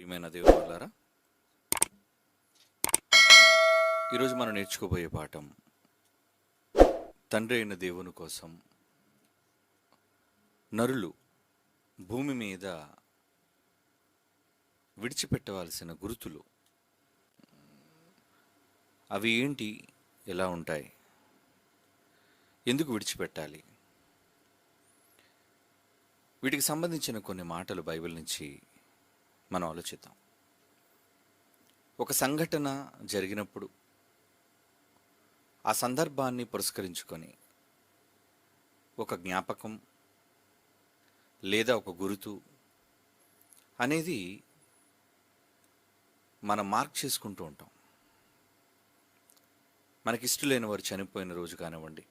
ప్రియమైన దేవుని వాళ్ళారా, ఈరోజు మనం నేర్చుకోబోయే పాఠం తండ్రి అయిన దేవుని కోసం నరులు భూమి మీద విడిచిపెట్టవలసిన గుర్తులు అవి ఏంటి, ఎలా ఉంటాయి, ఎందుకు విడిచిపెట్టాలి, వీటికి సంబంధించిన కొన్ని మాటలు బైబిల్ నుంచి మనం ఆలోచిద్దాం. ఒక సంఘటన జరిగినప్పుడు ఆ సందర్భాన్ని పురస్కరించుకొని ఒక జ్ఞాపకం లేదా ఒక గుర్తు అనేది మనం మార్క్ చేసుకుంటూ ఉంటాం. మనకిష్టలేని వారు చనిపోయిన రోజు కానివ్వండి,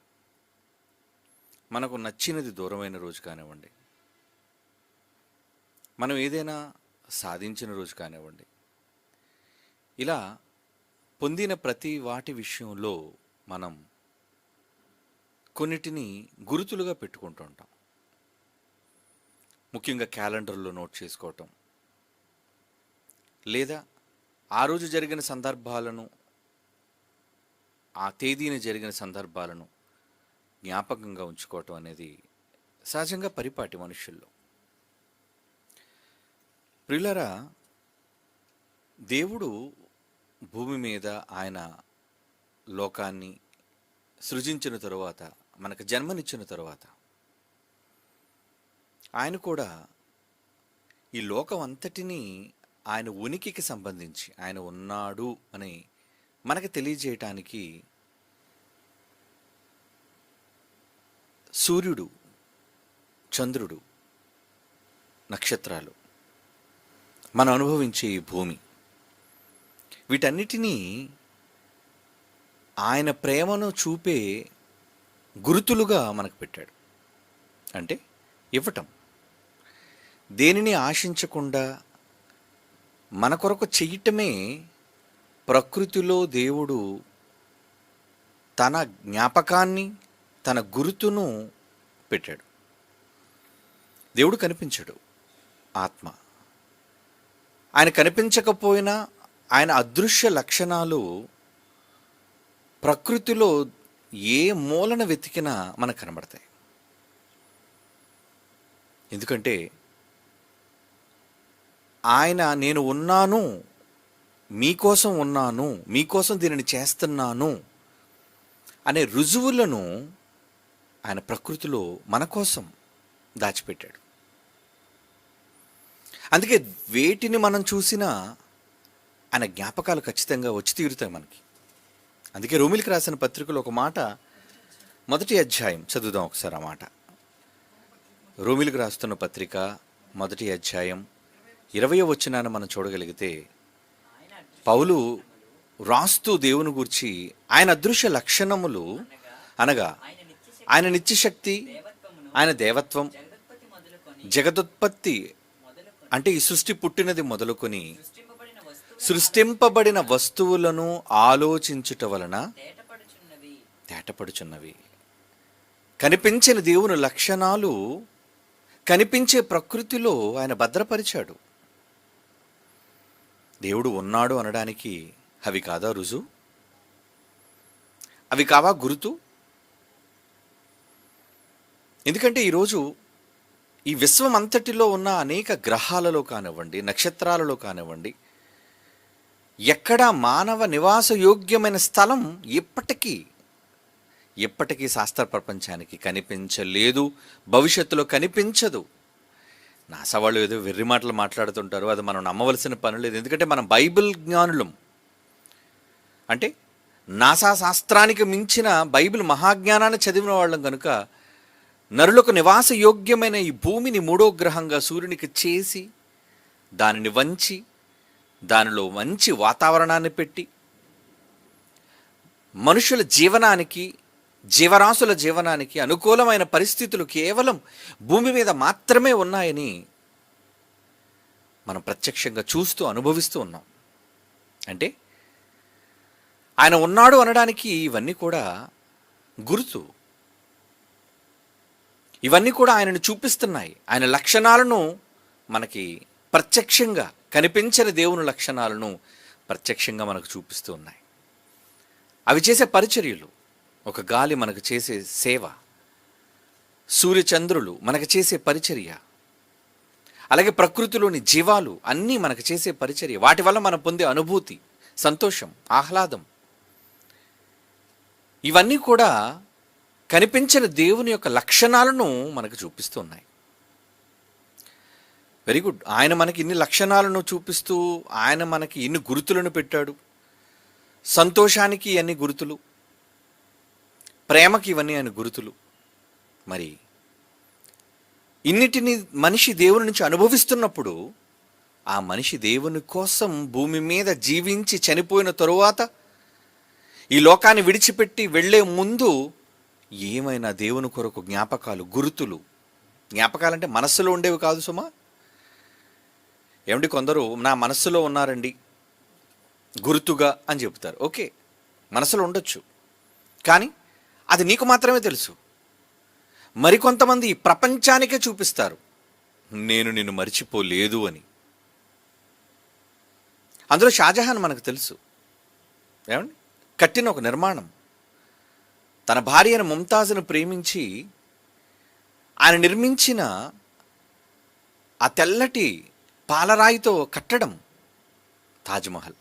మనకు నచ్చినది దూరమైన రోజు కానివ్వండి, మనం ఏదైనా సాధించిన రోజు కానివ్వండి, ఇలా పొందిన ప్రతి వాటి విషయంలో మనం కొన్నిటిని గుర్తులుగా పెట్టుకుంటూ ఉంటాం. ముఖ్యంగా క్యాలెండర్లో నోట్ చేసుకోవటం, లేదా ఆ రోజు జరిగిన సందర్భాలను, ఆ తేదీన జరిగిన సందర్భాలను జ్ఞాపకంగా ఉంచుకోవటం అనేది సహజంగా పరిపాటి మనుషుల్లో. ప్రియులారా, దేవుడు భూమి మీద ఆయన లోకాన్ని సృజించిన తరువాత, మనకు జన్మనిచ్చిన తరువాత, ఆయన కూడా ఈ లోకం అంతటినీ ఆయన ఉనికికి సంబంధించి ఆయన ఉన్నాడు అని మనకు తెలియజేయటానికి సూర్యుడు, చంద్రుడు, నక్షత్రాలు, మనం అనుభవించే ఈ భూమి, వీటన్నిటినీ ఆయన ప్రేమను చూపే గుర్తులుగా మనకు పెట్టాడు. అంటే ఇవ్వటం, దేనిని ఆశించకుండా మన కొరకు చెయ్యటమే ప్రకృతిలో దేవుడు తన జ్ఞాపకాన్ని, తన గుర్తును పెట్టాడు. దేవుడు కనిపించడు, ఆత్మ. ఆయన కనిపించకపోయినా ఆయన అదృశ్య లక్షణాలు ప్రకృతిలో ఏ మూలన వెతికినా మనకు కనబడతాయి. ఎందుకంటే ఆయన నేను ఉన్నాను, మీకోసం ఉన్నాను, మీకోసం దీనిని చేస్తున్నాను అనే రుజువులను ఆయన ప్రకృతిలో మన కోసం దాచిపెట్టాడు. అందుకే వేటిని మనం చూసినా ఆయన జ్ఞాపకాలు ఖచ్చితంగా వచ్చి తీరుతాయి మనకి. అందుకే రోమిలికి రాసిన పత్రికలో ఒక మాట, 1వ అధ్యాయం చదువుదాం ఒకసారి. ఆ మాట రోమిలికి రాస్తున్న పత్రిక 1వ అధ్యాయం 20వ వచనాన్ని మనం చూడగలిగితే, పౌలు రాస్తూ దేవుని గూర్చి ఆయన అదృశ్య లక్షణములు అనగా ఆయన నిత్యశక్తి, ఆయన దేవత్వం, జగదుత్పత్తి అంటే ఈ సృష్టి పుట్టినది మొదలుకొని సృష్టింపబడిన వస్తువులను ఆలోచించుట వలన తేటపడుచున్నవి. కనిపించిన దేవుని లక్షణాలు కనిపించే ప్రకృతిలో ఆయన భద్రపరిచాడు. దేవుడు ఉన్నాడు అనడానికి అవి కాదా రుజువు? అవి కావా గుర్తు? ఎందుకంటే ఈరోజు ఈ విశ్వం అంతటిలో ఉన్న అనేక గ్రహాలలో కానివ్వండి, నక్షత్రాలలో కానివ్వండి, ఎక్కడా మానవ నివాస యోగ్యమైన స్థలం ఎప్పటికీ శాస్త్ర ప్రపంచానికి కనిపించలేదు, భవిష్యత్తులో కనిపించదు. నాసా వాళ్ళు ఏదో వెర్రి మాటలు మాట్లాడుతుంటారు, అది మనం నమ్మవలసిన పని లేదు. ఎందుకంటే మనం బైబిల్ జ్ఞానులం. అంటే నాసా శాస్త్రానికి మించిన బైబిల్ మహాజ్ఞానాన్ని చదివిన వాళ్ళం కనుక నరులకు నివాస యోగ్యమైన ఈ భూమిని 3వ గ్రహంగా సూర్యునికి చేసి, దానిని వంచి, దానిలో మంచి వాతావరణాన్ని పెట్టి, మనుషుల జీవనానికి, జీవరాశుల జీవనానికి అనుకూలమైన పరిస్థితులు కేవలం భూమి మీద మాత్రమే ఉన్నాయని మనం ప్రత్యక్షంగా చూస్తూ అనుభవిస్తూ ఉన్నాం. అంటే ఆయన ఉన్నాడు అనడానికి ఇవన్నీ కూడా గుర్తు. ఇవన్నీ కూడా ఆయనను చూపిస్తున్నాయి. ఆయన లక్షణాలను మనకి ప్రత్యక్షంగా కనిపించని దేవుని లక్షణాలను ప్రత్యక్షంగా మనకు చూపిస్తూ ఉన్నాయి. అవి చేసే పరిచర్యలు, ఒక గాలి మనకు చేసే సేవ, సూర్యచంద్రులు మనకు చేసే పరిచర్య, అలాగే ప్రకృతిలోని జీవాలు అన్నీ మనకు చేసే పరిచర్య. వాటి వల్ల మనం పొందే అనుభూతి, సంతోషం, ఆహ్లాదం, ఇవన్నీ కూడా కనిపించని దేవుని యొక్క లక్షణాలను మనకు చూపిస్తున్నాయి. Very good. ఆయన మనకి ఇన్ని లక్షణాలను చూపిస్తూ ఆయన మనకి ఇన్ని గుర్తులను పెట్టాడు. సంతోషానికి ఇవన్నీ గుర్తులు, ప్రేమకి ఇవన్నీ ఆయన గుర్తులు. మరి ఇన్నిటిని మనిషి దేవుని నుంచి అనుభవిస్తున్నప్పుడు ఆ మనిషి దేవుని కోసం భూమి మీద జీవించి చనిపోయిన తరువాత ఈ లోకాన్ని విడిచిపెట్టి వెళ్ళే ముందు ఏమైనా దేవుని కొరకు జ్ఞాపకాలు, గుర్తులు, జ్ఞాపకాలంటే మనస్సులో ఉండేవి కాదు సుమా. ఏమిటి, కొందరు నా మనస్సులో ఉన్నారండి గుర్తుగా అని చెబుతారు. ఓకే, మనసులో ఉండొచ్చు, కానీ అది నీకు మాత్రమే తెలుసు. మరికొంతమంది ఈ ప్రపంచానికే చూపిస్తారు, నేను నిన్ను మర్చిపోలేదు అని. అందులో షాజహాన్ మనకు తెలుసు. ఏమండి, కట్టిన ఒక నిర్మాణం, తన భార్య అయిన ముంతాజ్ను ప్రేమించి ఆయన నిర్మించిన ఆ తెల్లటి పాలరాయితో కట్టడం తాజ్మహల్.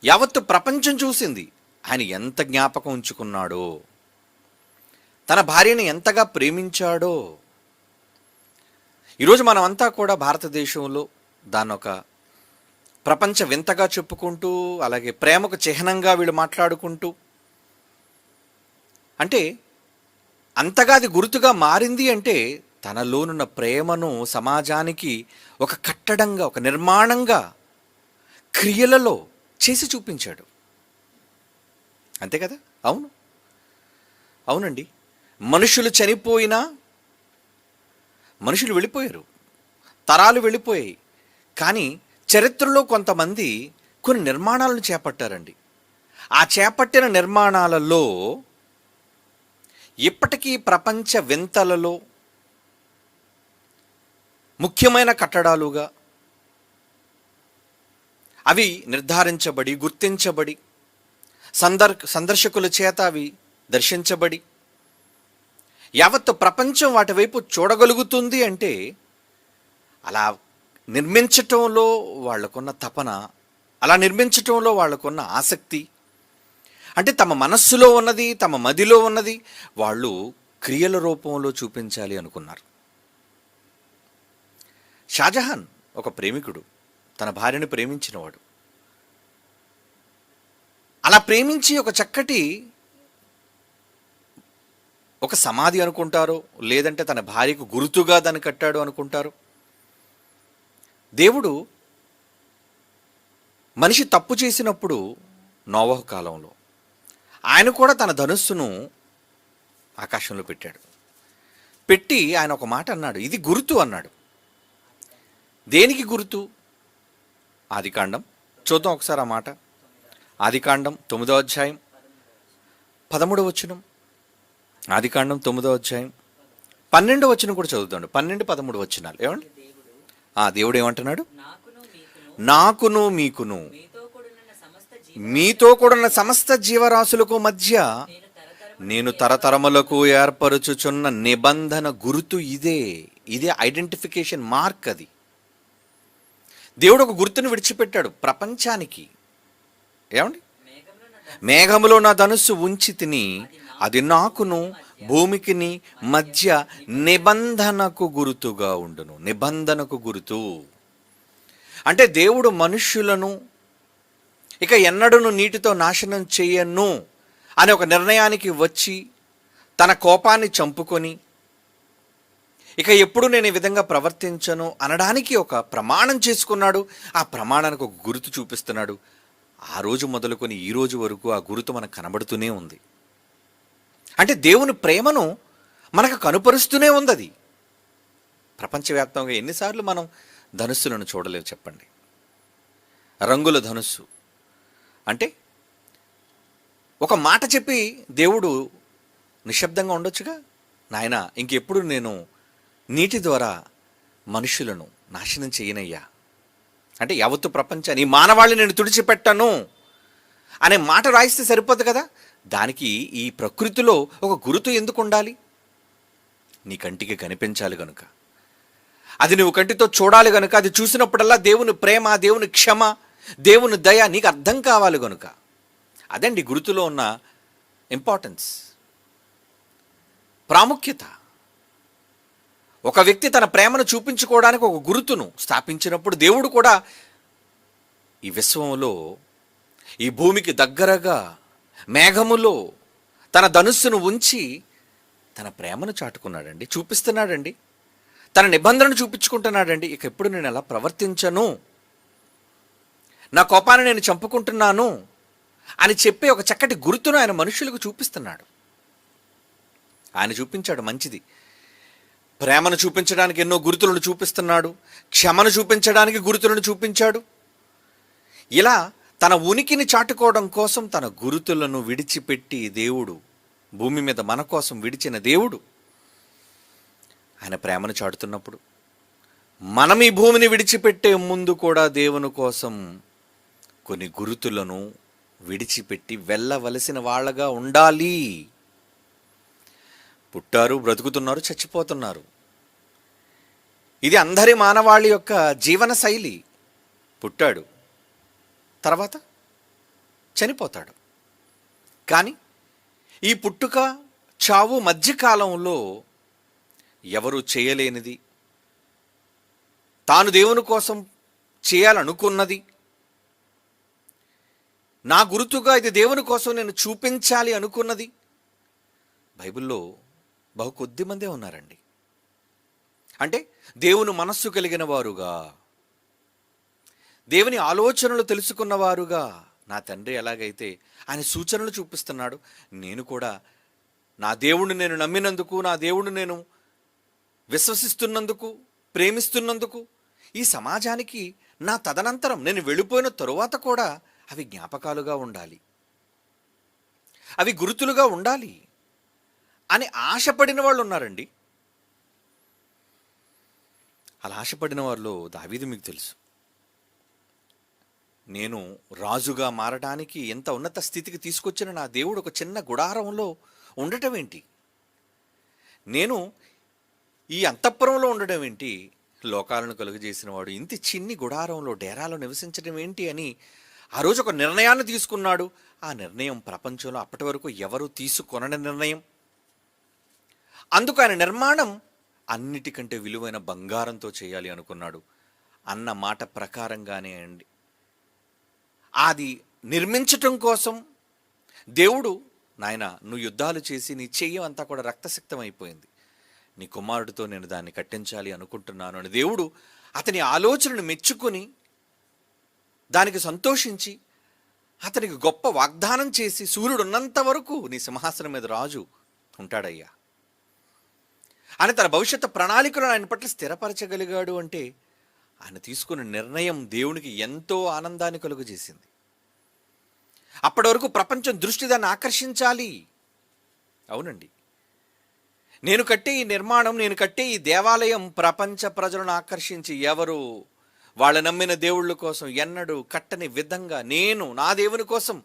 యావత్తు ప్రపంచం చూసింది ఆయన ఎంత జ్ఞాపకం ఉంచుకున్నాడో, తన భార్యని ఎంతగా ప్రేమించాడో. ఈరోజు మనమంతా కూడా భారతదేశంలో దాన్ని ఒక ప్రపంచ వింతగా చెప్పుకుంటూ, అలాగే ప్రేమకు చిహ్నంగా వీళ్ళు మాట్లాడుకుంటూ, అంటే అంతగా అది గుర్తుగా మారింది అంటే తనలోనున్న ప్రేమను సమాజానికి ఒక కట్టడంగా, ఒక నిర్మాణంగా, క్రియలలో చేసి చూపించాడు. అంతే కదా? అవును, అవునండి. మనుషులు చనిపోయినా, మనుషులు వెళ్ళిపోయారు, తరాలు వెళ్ళిపోయాయి, కానీ చరిత్రలో కొంతమంది కొన్ని నిర్మాణాలను చేపట్టారండి. ఆ చేపట్టిన నిర్మాణాలలో ఇప్పటికీ ప్రపంచ వింతలలో ముఖ్యమైన కట్టడాలుగా అవి నిర్ధారించబడి, గుర్తించబడి, సందర్శకుల చేత అవి దర్శించబడి యావత్తు ప్రపంచం వాటి వైపు చూడగలుగుతుంది అంటే అలా నిర్మించటంలో వాళ్ళకున్న తపన, అలా నిర్మించటంలో వాళ్ళకున్న ఆసక్తి, అంటే తమ మనస్సులో ఉన్నది, తమ మదిలో ఉన్నది వాళ్ళు క్రియల రూపంలో చూపించాలి అనుకున్నారు. షాజహాన్ ఒక ప్రేమికుడు, తన భార్యను ప్రేమించినవాడు. అలా ప్రేమించి ఒక చక్కటి ఒక సమాధి అనుకుంటారు, లేదంటే తన భార్యకు గుర్తుగా దాన్ని కట్టాడు అనుకుంటారు. దేవుడు మనిషి తప్పు చేసినప్పుడు నోవహు కాలంలో ఆయన కూడా తన ధనుస్సును ఆకాశంలో పెట్టాడు. పెట్టి ఆయన ఒక మాట అన్నాడు, ఇది గుర్తు అన్నాడు. దేనికి గుర్తు? ఆదికాండం చూద్దాం ఒకసారి ఆ మాట. ఆదికాండం 9వ అధ్యాయం 13వ వచనం. ఆదికాండం 9వ అధ్యాయం 12వ వచనం కూడా చదువుతాడు. 12, 13 వచనాలు. ఏమండి, దేవుడు ఏమంటున్నాడు? నాకును మీకును మీతో కూడిన సమస్త జీవరాశులకు మధ్య నేను తరతరములకు ఏర్పరుచుచున్న నిబంధన గుర్తు ఇదే. ఇదే ఐడెంటిఫికేషన్ మార్క్. అది దేవుడు ఒక గుర్తును విడిచిపెట్టాడు ప్రపంచానికి. ఏమండి, మేఘములో నా ధనుస్సు ఉంచి తిని, అది నాకును భూమికిని మధ్య నిబంధనకు గుర్తుగా ఉండును. నిబంధనకు గుర్తు అంటే దేవుడు మనుష్యులను ఇక ఎన్నడూను నీటితో నాశనం చేయను అనే ఒక నిర్ణయానికి వచ్చి తన కోపాన్ని చంపుకొని ఇక ఎప్పుడు నేను ఈ విధంగా ప్రవర్తించను అనడానికి ఒక ప్రమాణం చేసుకున్నాడు. ఆ ప్రమాణానికి ఒక గుర్తు చూపిస్తున్నాడు. ఆ రోజు మొదలుకొని ఈ రోజు వరకు ఆ గుర్తు మనకు కనబడుతూనే ఉంది. అంటే దేవుని ప్రేమను మనకు కనుపరుస్తూనే ఉంది. అది ప్రపంచవ్యాప్తంగా ఎన్నిసార్లు మనం ధనుస్సులను చూడలేవు చెప్పండి. రంగుల ధనుస్సు అంటే ఒక మాట చెప్పి దేవుడు నిశ్శబ్దంగా ఉండొచ్చుగా, నాయన ఇంకెప్పుడు నేను నీటి ద్వారా మనుషులను నాశనం చేయనయ్యా, అంటే యావత్తు ప్రపంచాన్ని, ఈ మానవాళిని నేను తుడిచిపెట్టను అనే మాట రాయిస్తే సరిపోదు కదా. దానికి ఈ ప్రకృతిలో ఒక గురుతు ఎందుకు ఉండాలి? నీ కంటికి కనిపించాలి గనుక, అది నువ్వు కంటితో చూడాలి గనుక, అది చూసినప్పుడల్లా దేవుని ప్రేమ, దేవుని క్షమ, దేవుని దయ నీకు అర్థం కావాలి గనుక. అదండి గురుతులో ఉన్న ఇంపార్టెన్స్, ప్రాముఖ్యత. ఒక వ్యక్తి తన ప్రేమను చూపించుకోవడానికి ఒక గురుతును స్థాపించినప్పుడు, దేవుడు కూడా ఈ విశ్వంలో, ఈ భూమికి దగ్గరగా మేఘములో తన ధనుస్సును ఉంచి తన ప్రేమను చాటుకున్నాడండి, చూపిస్తున్నాడండి, తన నిబంధనను చూపించుకుంటున్నాడండి. ఇక ఎప్పుడు నేను ఎలా ప్రవర్తించను, నా కోపాన్ని నేను చంపుకుంటున్నాను అని చెప్పి ఒక చక్కటి గుర్తును ఆయన మనుషులకు చూపిస్తున్నాడు. ఆయన చూపించాడు మంచిది. ప్రేమను చూపించడానికి ఎన్నో గుర్తులను చూపిస్తున్నాడు, క్షమను చూపించడానికి గుర్తులను చూపించాడు. ఇలా తన ఉనికిని చాటుకోవడం కోసం తన గురుతులను విడిచిపెట్టి దేవుడు, భూమి మీద మన కోసం విడిచిన దేవుడు, ఆయన ప్రేమను చాటుతున్నప్పుడు మనం ఈ భూమిని విడిచిపెట్టే ముందు కూడా దేవుని కోసం కొన్ని గురుతులను విడిచిపెట్టి వెళ్ళవలసిన వాళ్ళగా ఉండాలి. పుట్టారు, బ్రతుకుతున్నారు, చచ్చిపోతున్నారు. ఇది అందరి మానవాళి యొక్క జీవన శైలి. పుట్టాడు, తర్వాత చనిపోతాడు. కానీ ఈ పుట్టుక చావు మధ్యకాలంలో ఎవరు చేయలేనిది, తాను దేవుని కోసం చేయాలనుకున్నది, నా గుర్తుగా ఇది దేవుని కోసం నేను చూపించాలి అనుకున్నది బైబిల్లో బహు కొద్ది మందే ఉన్నారండి. అంటే దేవుని మనస్సు కలిగిన వారుగా, దేవుని ఆలోచనలు తెలుసుకున్నవారుగా, నా తండ్రి ఎలాగైతే ఆయన సూచనలు చూపిస్తున్నాడు, నేను కూడా నా దేవుణ్ణి నేను నమ్మినందుకు, నా దేవుణ్ణి నేను విశ్వసిస్తున్నందుకు, ప్రేమిస్తున్నందుకు ఈ సమాజానికి నా తదనంతరం నేను వెళ్ళిపోయిన తరువాత కూడా అవి జ్ఞాపకాలుగా ఉండాలి, అవి గుర్తులుగా ఉండాలి అని ఆశపడిన వాళ్ళు ఉన్నారండి. అలా ఆశపడిన వాళ్ళు దావీదు మీకు తెలుసు. నేను రాజుగా మారడానికి ఎంత ఉన్నత స్థితికి తీసుకొచ్చిన నా దేవుడు ఒక చిన్న గుడారంలో ఉండటం ఏంటి, నేను ఈ అంతఃపురంలో ఉండడం ఏంటి, లోకాలను కలుగజేసిన వాడు ఇంత చిన్ని గుడారంలో డేరాలో నివసించడం ఏంటి అని ఆ రోజు ఒక నిర్ణయాన్ని తీసుకున్నాడు. ఆ నిర్ణయం ప్రపంచంలో అప్పటి వరకు ఎవరు తీసుకొనని నిర్ణయం. అందుకు ఆయన నిర్మాణం అన్నిటికంటే విలువైన బంగారంతో చేయాలి అనుకున్నాడు. అన్న మాట ప్రకారంగానే అండి అది నిర్మించటం కోసం దేవుడు, నాయన నువ్వు యుద్ధాలు చేసి నీ చెయ్యి అంతా కూడా రక్తసిక్తం అయిపోయింది, నీ కుమారుడితో నేను దాన్ని కట్టించాలి అనుకుంటున్నాను అని దేవుడు అతని ఆలోచనను మెచ్చుకొని దానికి సంతోషించి అతనికి గొప్ప వాగ్దానం చేసి, సూర్యుడు ఉన్నంత వరకు నీ సింహాసనం మీద రాజు ఉంటాడయ్యా అని తన భవిష్యత్తు ప్రణాళికలను ఆయన పట్ల స్థిరపరచగలిగాడు. అంటే ఆయన తీసుకున్న నిర్ణయం దేవునికి ఎంతో ఆనందాన్ని కలుగజేసింది. అప్పటి వరకు ప్రపంచం దృష్టి దాన్ని ఆకర్షించాలి. అవునండి, నేను కట్టే ఈ నిర్మాణం, నేను కట్టే ఈ దేవాలయం ప్రపంచ ప్రజలను ఆకర్షించి ఎవరు వాళ్ళ నమ్మిన దేవుళ్ళ కోసం ఎన్నడూ కట్టని విధంగా నేను నా దేవుని కోసం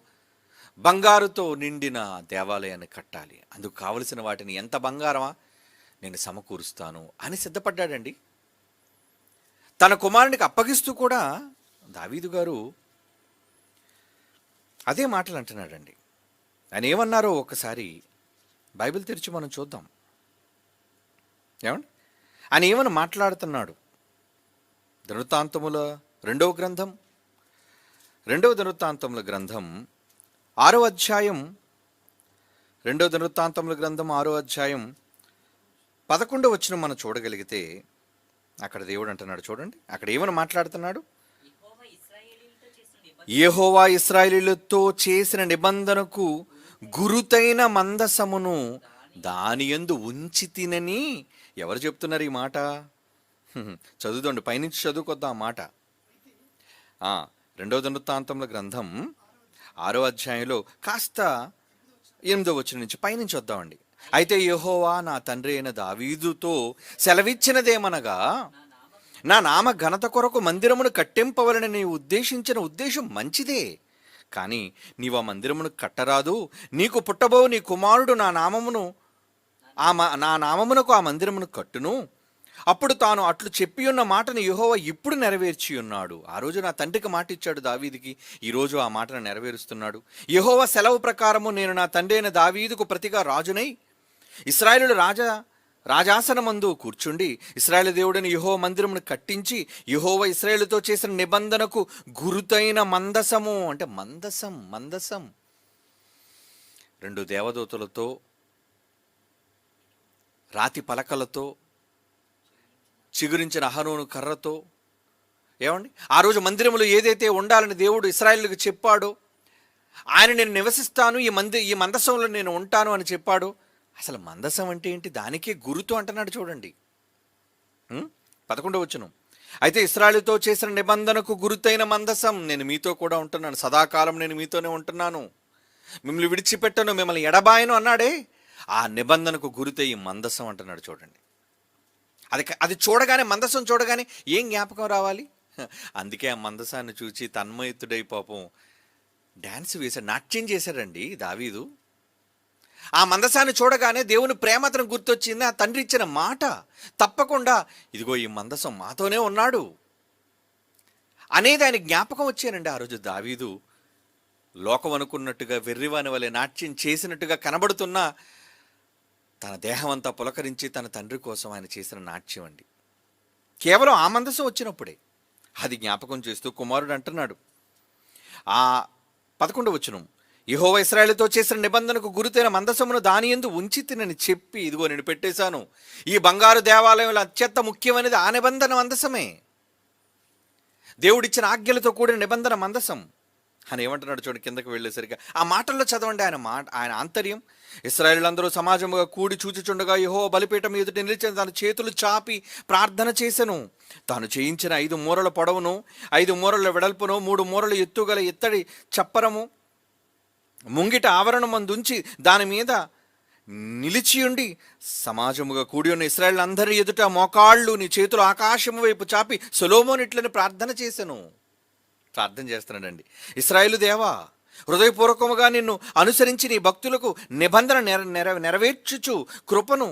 బంగారుతో నిండిన దేవాలయాన్ని కట్టాలి, అందుకు కావలసిన వాటిని ఎంత బంగారమా నేను సమకూరుస్తాను అని సిద్ధపడ్డాడండి. తన కుమారునికి అప్పగిస్తూ కూడా దావీదు గారు అదే మాటలు అంటున్నాడండి. ఆయన ఏమన్నారో ఒకసారి బైబిల్ తెరిచి మనం చూద్దాం. ఏమండి ఆయన ఏమని మాట్లాడుతున్నాడు? దినవృత్తాంతముల రెండవ దినవృత్తాంతముల గ్రంథం 6వ అధ్యాయం, 6వ అధ్యాయం 11వ వచనం మనం చూడగలిగితే అక్కడ దేవుడు అంటున్నాడు. చూడండి అక్కడ ఏమని మాట్లాడుతున్నాడు. యెహోవా ఇశ్రాయేలీయులతో చేసిన నిబంధనకు గురుతైన మందసమును దాని యందు ఉంచితినని ఎవరు చెప్తున్నారు ఈ మాట? చదువుదండి, పైనుంచి చదువుకొద్దాం ఆ మాట. 2వ దినవృత్తాంతముల గ్రంథం 6వ అధ్యాయంలో కాస్త 8వ వచనం నుంచి పైనుంచి వద్దామండి. అయితే యెహోవా నా తండ్రి అయిన దావీదుతో సెలవిచ్చినదేమనగా, నా నామ ఘనత కొరకు మందిరమును కట్టింపవలని నీవు ఉద్దేశించిన ఉద్దేశం మంచిదే. కానీ నీవు ఆ మందిరమును కట్టరాదు. నీకు పుట్టబో నీ కుమారుడు నా నామమునకు ఆ మందిరమును కట్టును. అప్పుడు తాను అట్లు చెప్పి ఉన్న మాటను యెహోవా ఇప్పుడు నెరవేర్చి ఉన్నాడు. ఆ రోజు నా తండ్రికి మాట ఇచ్చాడు దావీదుకి, ఈరోజు ఆ మాటను నెరవేరుస్తున్నాడు. యెహోవా సెలవు ప్రకారము నేను నా తండ్రి అయిన దావీదుకు ప్రతిగా రాజునై ఇశ్రాయేలు రాజాసనమందు కూర్చుండి ఇశ్రాయేలు దేవుడని యెహోవా మందిరమును కట్టించి యెహోవా ఇశ్రాయేలుతో చేసిన నిబంధనకు గురుతైన మందసము, అంటే మందసం 2 దేవదూతలతో రాతి పలకలతో చిగురించిన అహరోను కర్రతో, ఏమండి ఆ రోజు మందిరములో ఏదైతే ఉండాలని దేవుడు ఇశ్రాయేలుకు చెప్పాడో, ఆయన నేను నివసిస్తాను, ఈ మందసంలో నేను ఉంటాను అని చెప్పాడు. అసలు మందసం అంటే ఏంటి? దానికే గురుతు అంటున్నాడు చూడండి. 11వ వచనం, అయితే ఇశ్రాయేలుతో చేసిన నిబంధనకు గురుతైన మందసం, నేను మీతో కూడా ఉంటున్నాను, సదాకాలం నేను మీతోనే ఉంటున్నాను, మిమ్మల్ని విడిచిపెట్టను, మిమ్మల్ని ఎడబాయను అన్నాడే, ఆ నిబంధనకు గురుతై ఈ మందసం అంటున్నాడు చూడండి. అది చూడగానే, మందసం చూడగానే ఏం జ్ఞాపకం రావాలి? అందుకే ఆ మందసాన్ని చూచి తన్మయత్తుడై పాపం డ్యాన్స్ వేశాడు, నాట్యం చేశాడండి దావీదు. ఆ మందసాన్ని చూడగానే దేవుని ప్రేమ అతను గుర్తొచ్చింది. ఆ తండ్రి ఇచ్చిన మాట తప్పకుండా, ఇదిగో ఈ మందసం మాతోనే ఉన్నాడు అనేది ఆయన జ్ఞాపకం వచ్చానండి. ఆ రోజు దావీదు లోకం అనుకున్నట్టుగా వెర్రివాని వలె నాట్యం చేసినట్టుగా కనబడుతున్నా తన దేహం అంతా పులకరించి తన తండ్రి కోసం ఆయన చేసిన నాట్యం అండి. కేవలం ఆ మందసం వచ్చినప్పుడే అది జ్ఞాపకం చేస్తూ కుమారుడు అంటున్నాడు, ఆ 11వ వచనం, యెహోవా ఇశ్రాయేలుతో చేసిన నిబంధనకు గురుతైన మందసమును దాని యందు ఉంచి తినని చెప్పి, ఇదిగో నేను పెట్టేశాను. ఈ బంగారు దేవాలయంలో అత్యంత ముఖ్యమైనది ఆ నిబంధన మందసమే, దేవుడిచ్చిన ఆజ్ఞలతో కూడిన నిబంధన మందసం అని ఏమంటున్నాడు చూడండి. కిందకు వెళ్ళేసరిగా ఆ మాటల్లో చదవండి ఆయన ఆంతర్యం. ఇశ్రాయేలులందరూ సమాజముగా కూడి చూచుచుండగా యెహోవా బలిపీఠం ఎదుట నిలిచిన తన చేతులు చాపి ప్రార్థన చేసెను. తాను చేయించిన 5 మూరల పొడవును 5 మూరల వెడల్పును 3 మూరల ఎత్తుగల ఇత్తడి చప్పరము ముంగిట ఆవరణమందుంచి దాని మీద నిలిచియుండి సమాజముగా కూడి ఉన్న ఇశ్రాయేలులందరి ఎదుట మోకాళ్ళు నీ చేతులు ఆకాశము వైపు చాపి సొలొమోను ఇట్లని ప్రార్థన చేసెను. ప్రార్థన చేస్తున్నాడండి, ఇశ్రాయేలు దేవా, హృదయపూర్వకముగా నిన్ను అనుసరించి నీ భక్తులకు నిబంధన నెరవేర్చుచు కృపను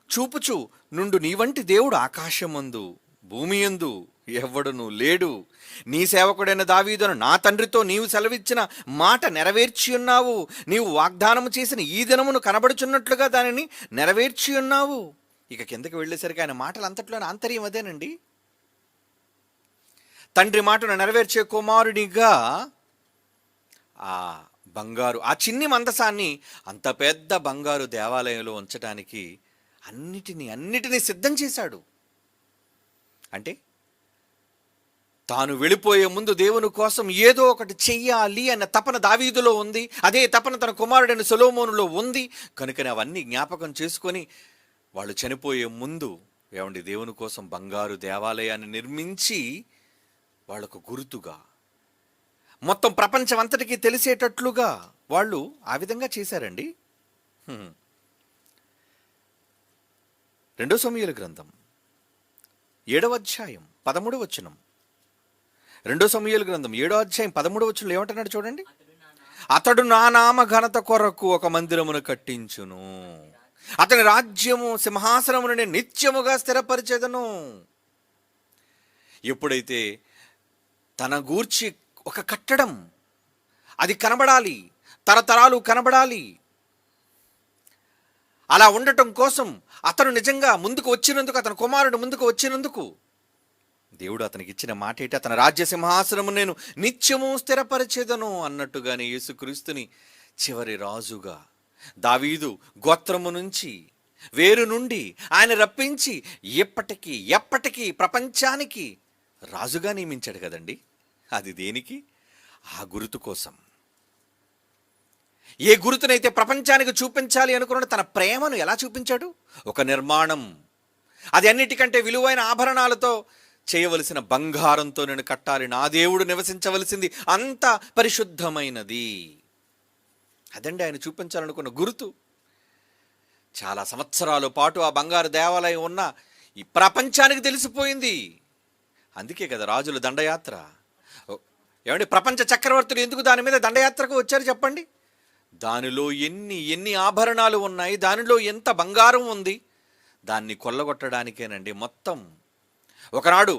చూపుచు నుండు నీ వంటి దేవుడు ఆకాశమందు భూమి యందు ఎవ్వడును లేడు. నీ సేవకుడైన దావీదును నా తండ్రితో నీవు సెలవిచ్చిన మాట నెరవేర్చి ఉన్నావు. నీవు వాగ్దానము చేసిన ఈ దినమును కనబడుచున్నట్లుగా దానిని నెరవేర్చి ఉన్నావు. ఇక కిందకి వెళ్ళేసరికి ఆయన మాటలు అంతట్లోనే ఆంతర్యం అదేనండి. తండ్రి మాటను నెరవేర్చే కుమారుడిగా ఆ చిన్ని మందసాన్ని అంత పెద్ద బంగారు దేవాలయంలో ఉంచడానికి అన్నిటినీ సిద్ధం చేశాడు. అంటే తాను వెళ్ళిపోయే ముందు దేవుని కోసం ఏదో ఒకటి చెయ్యాలి అన్న తపన దావీదులో ఉంది. అదే తపన తన కుమారుడైన సొలొమోనులో ఉంది. కనుకనే అవన్నీ జ్ఞాపకం చేసుకొని వాళ్ళు చనిపోయే ముందు ఏమండి దేవుని కోసం బంగారు దేవాలయాన్ని నిర్మించి వాళ్లకు గుర్తుగా మొత్తం ప్రపంచం అంతటికీ తెలిసేటట్లుగా వాళ్ళు ఆ విధంగా చేశారండి. 2 సమూయేలు గ్రంథం 7వ అధ్యాయం 13వ వచనం. 2 సమూయేలు గ్రంథం 7వ అధ్యాయం 13వ వచనంలో ఏమంటున్నాడు చూడండి. అతడు నా నామ ఘనత కొరకు ఒక మందిరమును కట్టించును, అతని రాజ్యము సింహాసనమును నేను నిత్యముగా స్థిరపరిచెదను. ఎప్పుడైతే తన గూర్చి ఒక కట్టడం అది కనబడాలి, తరతరాలు కనబడాలి, అలా ఉండటం కోసం అతను నిజంగా ముందుకు వచ్చినందుకు, అతని కుమారుడు ముందుకు వచ్చినందుకు దేవుడు అతనికి ఇచ్చిన మాట ఏంటి? అతని రాజ్య సింహాసనము నేను నిత్యము స్థిరపరిచేదను అన్నట్టుగానే యేసుక్రీస్తుని చివరి రాజుగా దావీదు గోత్రము నుంచి వేరు నుండి ఆయన రప్పించి ఎప్పటికీ ప్రపంచానికి రాజుగా నియమించాడు కదండి. అది దేనికి? ఆ గుర్తు కోసం. ఏ గుర్తునైతే ప్రపంచానికి చూపించాలి అనుకున్నాడు, తన ప్రేమను ఎలా చూపించాడు? ఒక నిర్మాణం, అది అన్నిటికంటే విలువైన ఆభరణాలతో చేయవలసిన బంగారంతో నేను కట్టాలి, నా దేవుడు నివసించవలసింది అంత పరిశుద్ధమైనది. అదండి ఆయన చూపించాలనుకున్న గుర్తు. చాలా సంవత్సరాల పాటు ఆ బంగారు దేవాలయం ఉన్న ఈ ప్రపంచానికి తెలిసిపోయింది. అందుకే కదా రాజుల దండయాత్ర. ఏమండి, ప్రపంచ చక్రవర్తులు ఎందుకు దాని మీద దండయాత్రకు వచ్చారు చెప్పండి? దానిలో ఎన్ని ఎన్ని ఆభరణాలు ఉన్నాయి, దానిలో ఎంత బంగారం ఉంది, దాన్ని కొల్లగొట్టడానికేనండి మొత్తం. ఒకనాడు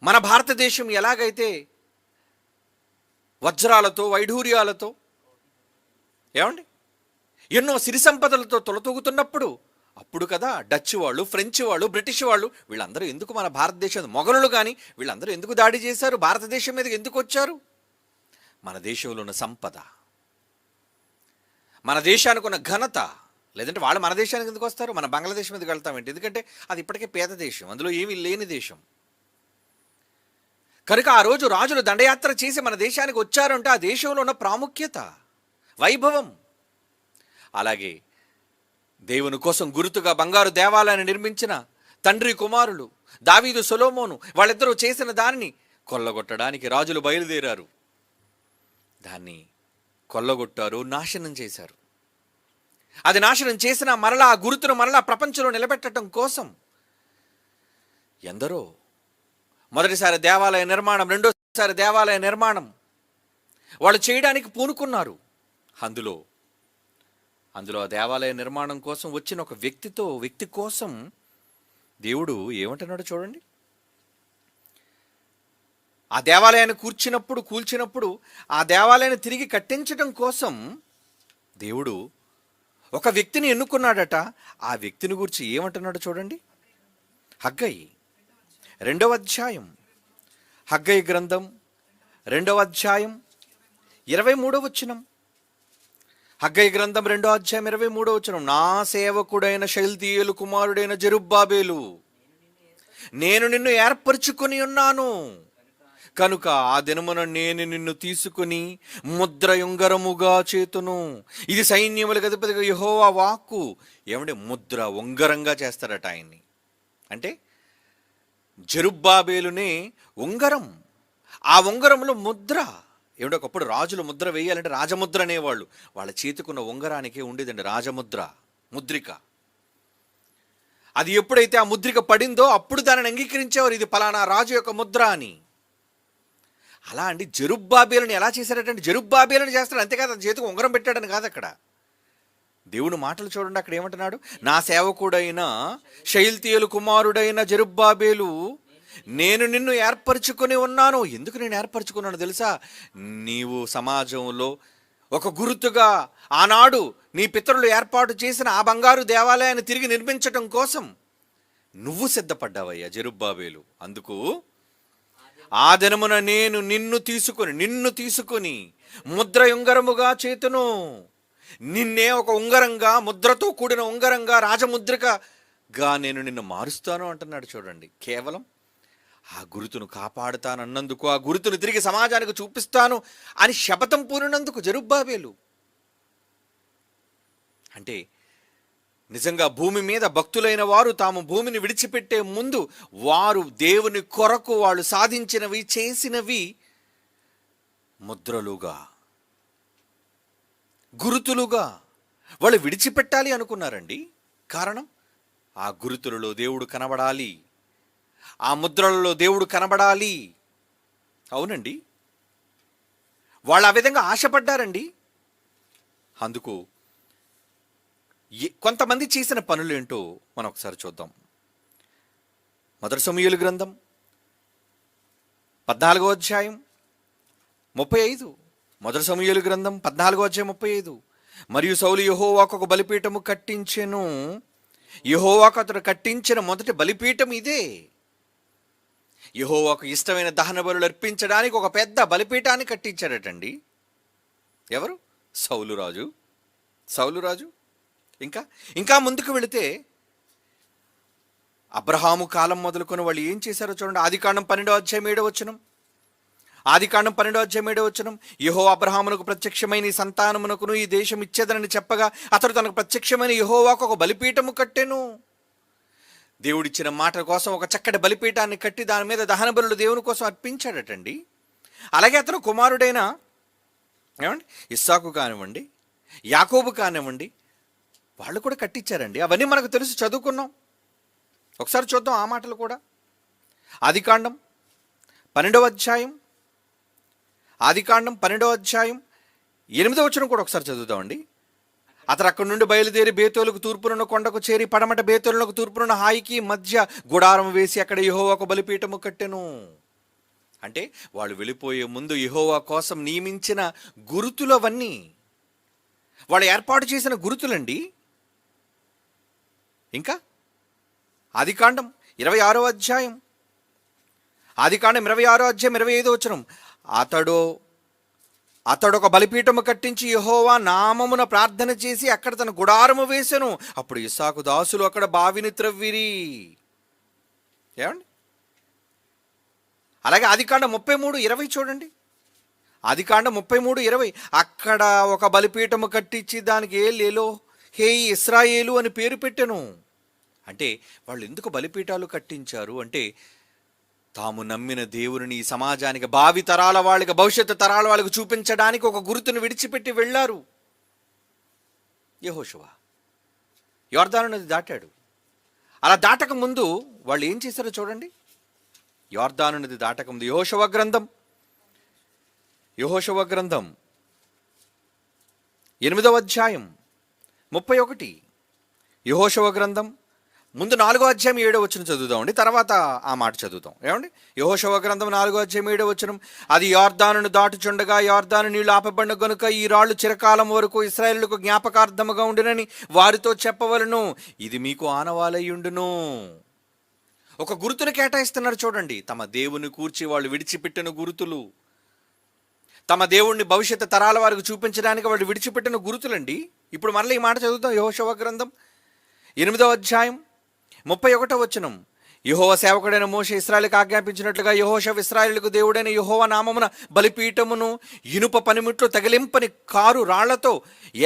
మన భారతదేశం ఎలాగైతే వజ్రాలతో వైఢూర్యాలతో ఏమండి ఎన్నో సిరి సంపదలతో తొలతూగుతున్నప్పుడు, అప్పుడు కదా డచ్ వాళ్ళు, ఫ్రెంచ్ వాళ్ళు, బ్రిటిష్ వాళ్ళు వీళ్ళందరూ ఎందుకు మన భారతదేశం, మొఘలులు కానీ వీళ్ళందరూ ఎందుకు దాడి చేశారు, భారతదేశం మీదకి ఎందుకు వచ్చారు? మన దేశంలో ఉన్న సంపద, మన దేశానికి ఉన్న ఘనత. లేదంటే వాళ్ళు మన దేశానికి ఎందుకు వస్తారు? మన బంగ్లాదేశ్ మీదకి వెళ్తామేంటి? ఎందుకంటే అది ఇప్పటికే పేద దేశం, అందులో ఏమీ లేని దేశం. కనుక ఆ రోజు రాజులు దండయాత్ర చేసి మన దేశానికి వచ్చారంటే ఆ దేశంలో ఉన్న ప్రాముఖ్యత, వైభవం. అలాగే దేవుని కోసం గుర్తుగా బంగారు దేవాలయాన్ని నిర్మించిన తండ్రి కుమారులు దావీదు, సొలొమోను వాళ్ళిద్దరూ చేసిన దానిని కొల్లగొట్టడానికి రాజులు బయలుదేరారు. దాన్ని కొల్లగొట్టారు, నాశనం చేశారు. అది నాశనం చేసిన మరలా ఆ గుర్తును మరలా ప్రపంచంలో నిలబెట్టడం కోసం ఎందరో మొదటిసారి దేవాలయ నిర్మాణం, రెండోసారి దేవాలయ నిర్మాణం వాళ్ళు చేయడానికి పూనుకున్నారు. అందులో ఆ దేవాలయ నిర్మాణం కోసం వచ్చిన ఒక వ్యక్తి కోసం దేవుడు ఏమంటున్నాడు చూడండి. ఆ దేవాలయాన్ని కూల్చినప్పుడు ఆ దేవాలయాన్ని తిరిగి కట్టించడం కోసం దేవుడు ఒక వ్యక్తిని ఎన్నుకున్నాడట. ఆ వ్యక్తిని గురించి ఏమంటున్నాడు చూడండి. హగ్గయి 2వ అధ్యాయం, హగ్గయి గ్రంథం 2వ అధ్యాయం 23వ వచనం. హగ్గయి గ్రంథం 2వ అధ్యాయం 23వ వచనం. నా సేవకుడైన షయల్తీయేలు కుమారుడైన జెరుబ్బాబేలు, నేను నిన్ను ఏర్పరచుకొని ఉన్నాను కనుక ఆ దినమున నేను నిన్ను తీసుకుని ముద్ర ఉంగరముగా చేతును. ఇది సైన్యములకు అధిపతిగా యెహోవా వాక్కు. ఏమంటే ముద్ర ఉంగరంగా చేస్తారట ఆయన్ని. అంటే జెరుబ్బాబేలునే ఉంగరం, ఆ ఉంగరంలో ముద్ర. ఏమిటో ఒకప్పుడు రాజులు ముద్ర వేయాలంటే రాజముద్ర అనేవాళ్ళు. వాళ్ళ చేతికున్న ఉంగరానికే ఉండేదండి రాజముద్ర, ముద్రిక. అది ఎప్పుడైతే ఆ ముద్రిక పడిందో అప్పుడు దానిని అంగీకరించేవారు, ఇది పలానా రాజు యొక్క ముద్ర అని. అలా అండి జెరుబ్బాబేలుని ఎలా చేశారటంటే జెరుబ్బాబేలుని చేస్తాడు, అంతేకాదు అది చేతికి ఉంగరం పెట్టాడని కాదు. అక్కడ దేవుని మాటలు చూడండి, అక్కడ ఏమంటున్నాడు. నా సేవకుడైన షయల్తీయేలు కుమారుడైన జెరుబ్బాబేలు, నేను నిన్ను ఏర్పరచుకొని ఉన్నాను. ఎందుకు నేను ఏర్పరచుకున్నాను తెలుసా? నీవు సమాజంలో ఒక గుర్తుగా ఆనాడు నీ పితరులు ఏర్పాటు చేసిన ఆ బంగారు దేవాలయాన్ని తిరిగి నిర్మించటం కోసం నువ్వు సిద్ధపడ్డావయ్యా జెరుబ్బాబేలు. అందుకు ఆ దినమున నేను నిన్ను తీసుకుని ముద్ర ఉంగరముగా చేతును. నిన్నే ఒక ఉంగరంగా, ముద్రతో కూడిన ఉంగరంగా, రాజముద్రికగా నేను నిన్ను మారుస్తాను అంటున్నాడు చూడండి. కేవలం ఆ గురుతును కాపాడుతానన్నందుకు, ఆ గురుతును తిరిగి సమాజానికి చూపిస్తాను అని శపథం పూనినందుకు జెరుబ్బాబేలు. అంటే నిజంగా భూమి మీద భక్తులైన వారు తాము భూమిని విడిచిపెట్టే ముందు వారు దేవుని కొరకు వాళ్ళు సాధించినవి, చేసినవి ముద్రలుగా, గురుతులుగా వాళ్ళు విడిచిపెట్టాలి అనుకున్నారండి. కారణం ఆ గురుతులలో దేవుడు కనబడాలి, ఆ ముద్రలలో దేవుడు కనబడాలి. అవునండి, వాళ్ళు ఆ విధంగా ఆశపడ్డారండి. అందుకు కొంతమంది చేసిన పనులేంటో మనం ఒకసారి చూద్దాం. మొదటి సమూయేలు గ్రంథం 14వ అధ్యాయం 35. మొదటి సమూయేలు గ్రంథం 14వ అధ్యాయం 35. మరియు సౌలు యెహోవాకు ఒక బలిపీఠము కట్టించెను. యెహోవాకు అతడు కట్టించిన మొదటి బలిపీఠం ఇదే. యెహోవాకు ఇష్టమైన దహన బలులు అర్పించడానికి ఒక పెద్ద బలిపీఠాన్ని కట్టించాడటండి. ఎవరు? సౌలు రాజు. ఇంకా ముందుకు వెళితే అబ్రహాము కాలం మొదలుకొని వాళ్ళు ఏం చేశారో చూడండి. ఆదికాండం 12వ అధ్యాయం 7వ వచనం. ఆదికాండం 12వ అధ్యాయం 7వ వచనం. యెహోవా అబ్రహామునకు ప్రత్యక్షమైన ఈ సంతానమునకును ఈ దేశం ఇచ్చేదనని చెప్పగా అతడు తనకు ప్రత్యక్షమైన యెహోవాకు ఒక బలిపీఠము కట్టెను. దేవుడిచ్చిన మాట కోసం ఒక చక్కటి బలిపీఠాన్ని కట్టి దాని మీద దహన బలులు దేవుని కోసం అర్పించాడటండి. అలాగే అతను కుమారుడైన ఇస్సాకు కానివ్వండి, యాకోబు కానివ్వండి, వాళ్ళు కూడా కట్టించారండి. అవన్నీ మనకు తెలుసు, చదువుకున్నాం. ఒకసారి చూద్దాం ఆ మాటలు కూడా. ఆదికాండం 12వ అధ్యాయం, ఆదికాండం 12వ అధ్యాయం 8వ వచనం కూడా ఒకసారి చదువుదామండి. అతడు అక్కడి నుండి బయలుదేరి బేతేలుకు తూర్పునున్న కొండకు చేరి పడమట బేతేలునకు తూర్పునున్న హాయికి మధ్య గుడారం వేసి అక్కడ యెహోవాకు బలిపీఠము కట్టెను. అంటే వాళ్ళు వెళ్ళిపోయే ముందు యెహోవా కోసం నియమించిన గురుతులవన్నీ, వాళ్ళు ఏర్పాటు చేసిన గురుతులండి. ఇంకా ఆదికాండం 26వ అధ్యాయం, ఆదికాండం 26వ అధ్యాయం 25వ వచనం, అతడు ఒక బలిపీఠము కట్టించి యెహోవా నామమున ప్రార్థన చేసి అక్కడ తన గుడారము వేసెను. అప్పుడు ఇస్సాకు దాసులు అక్కడ బావిని త్రవ్విరి. ఏమండి? అలాగే ఆదికాండం 33:20 చూడండి. ఆదికాండం 33:20, అక్కడ ఒక బలిపీఠము కట్టించి దానికి ఏలేలో హే ఇశ్రాయేలు అని పేరు పెట్టెను. అంటే వాళ్ళు ఎందుకు బలిపీఠాలు కట్టించారు అంటే, తాము నమ్మిన దేవుని ఈ సమాజానికి, భావి తరాల వాళ్ళకి, భవిష్యత్తు తరాల వాళ్ళకి చూపించడానికి ఒక గుర్తును విడిచిపెట్టి వెళ్ళారు. యెహోషువ యొర్దాను నది దాటాడు. అలా దాటక ముందు వాళ్ళు ఏం చేశారో చూడండి. యొర్దాను నది దాటక ముందు యెహోషువ గ్రంథం 8వ అధ్యాయం 31, యెహోషువ గ్రంథం ముందు 4వ అధ్యాయం 7వ వచనం చదువుదామండి, తర్వాత ఆ మాట చదువుతాం. ఏమండి? యెహోషువ గ్రంథం 4వ అధ్యాయం 7వ వచనం, అది యొర్దానును దాటుచుండగా యొర్దాను నీళ్లు ఆపబడిన గనుక ఈ రాళ్ళు చిరకాలం వరకు ఇశ్రాయేలుకు జ్ఞాపకార్థముగా ఉండునని వారితో చెప్పవలను, ఇది మీకు ఆనవాలయ్యుండును. ఒక గుర్తును కేటాయిస్తున్నారు చూడండి. తమ దేవుని కూర్చి వాళ్ళు విడిచిపెట్టిన గుర్తులు, తమ దేవుణ్ణి భవిష్యత్తు తరాల వారికి చూపించడానికి వాళ్ళు విడిచిపెట్టిన గుర్తులండి. ఇప్పుడు మరలా ఈ మాట చదువుతాం. యెహోషువ గ్రంథం 8వ అధ్యాయం 31వ వచనం, యెహోవా సేవకుడైన మోషే ఇశ్రాయేలుకు ఆజ్ఞాపించినట్లుగా యెహోషువ ఇశ్రాయేలుకు దేవుడైన యెహోవా నామమున బలిపీఠమును ఇనుప పనిముట్లు తగిలింపని కారు రాళ్లతో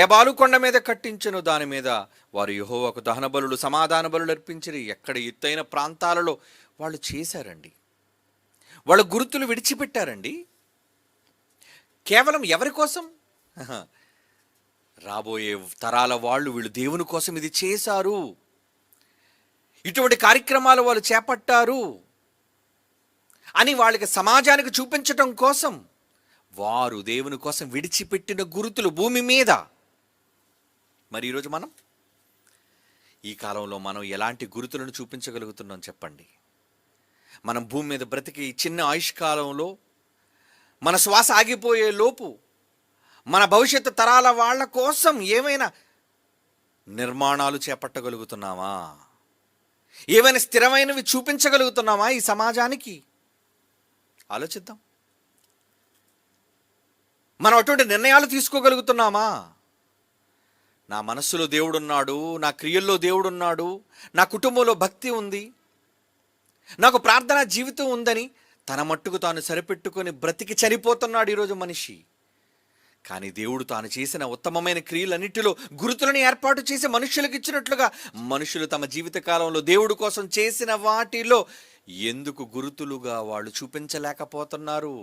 ఏబాలు కొండ మీద కట్టించెను. దాని మీద వారు యెహోవాకు దహన బలులు, సమాధాన బలులు అర్పించిరి. ఎక్కడ ఎత్తైన ప్రాంతాలలో వాళ్ళు చేశారండి. వాళ్ళ గుర్తులు విడిచిపెట్టారండి. కేవలం ఎవరి కోసం? రాబోయే తరాల వాళ్ళు వీళ్ళు దేవుని కోసం ఇది చేశారు, ఇటువంటి కార్యక్రమాలు వాళ్ళు చేపట్టారు అని వాళ్ళకి సమాజానికి చూపించటం కోసం వారు దేవుని కోసం విడిచిపెట్టిన గుర్తులు భూమి మీద. మరి ఈరోజు మనం ఈ కాలంలో మనం ఎలాంటి గుర్తులను చూపించగలుగుతున్నాం చెప్పండి? మనం భూమి మీద బ్రతికి చిన్న ఆయుష్కాలంలో మన శ్వాస ఆగిపోయే లోపు మన భవిష్యత్తు తరాల వాళ్ళ కోసం ఏమైనా నిర్మాణాలు చేపట్టగలుగుతున్నామా? ఏమైనా స్థిరమైనవి చూపించగలుగుతున్నామా ఈ సమాజానికి? ఆలోచిద్దాం. మనం అటువంటి నిర్ణయాలు తీసుకోగలుగుతున్నామా? నా మనస్సులో దేవుడున్నాడు, నా క్రియల్లో దేవుడున్నాడు, నా కుటుంబంలో భక్తి ఉంది, నాకు ప్రార్థనా జీవితం ఉందని తన మట్టుకు తాను సరిపెట్టుకొని బ్రతికి చనిపోతున్నాడు ఈరోజు మనిషి. కానీ దేవుడు తాను చేసిన ఉత్తమమైన క్రియలన్నిటిలో గుర్తులను ఏర్పాటు చేసి మనుషులకు ఇచ్చినట్లుగా మనుషులు తమ జీవిత కాలంలో దేవుడు కోసం చేసిన వాటిలో ఎందుకు గుర్తులుగా వాళ్ళు చూపించలేకపోతున్నారు?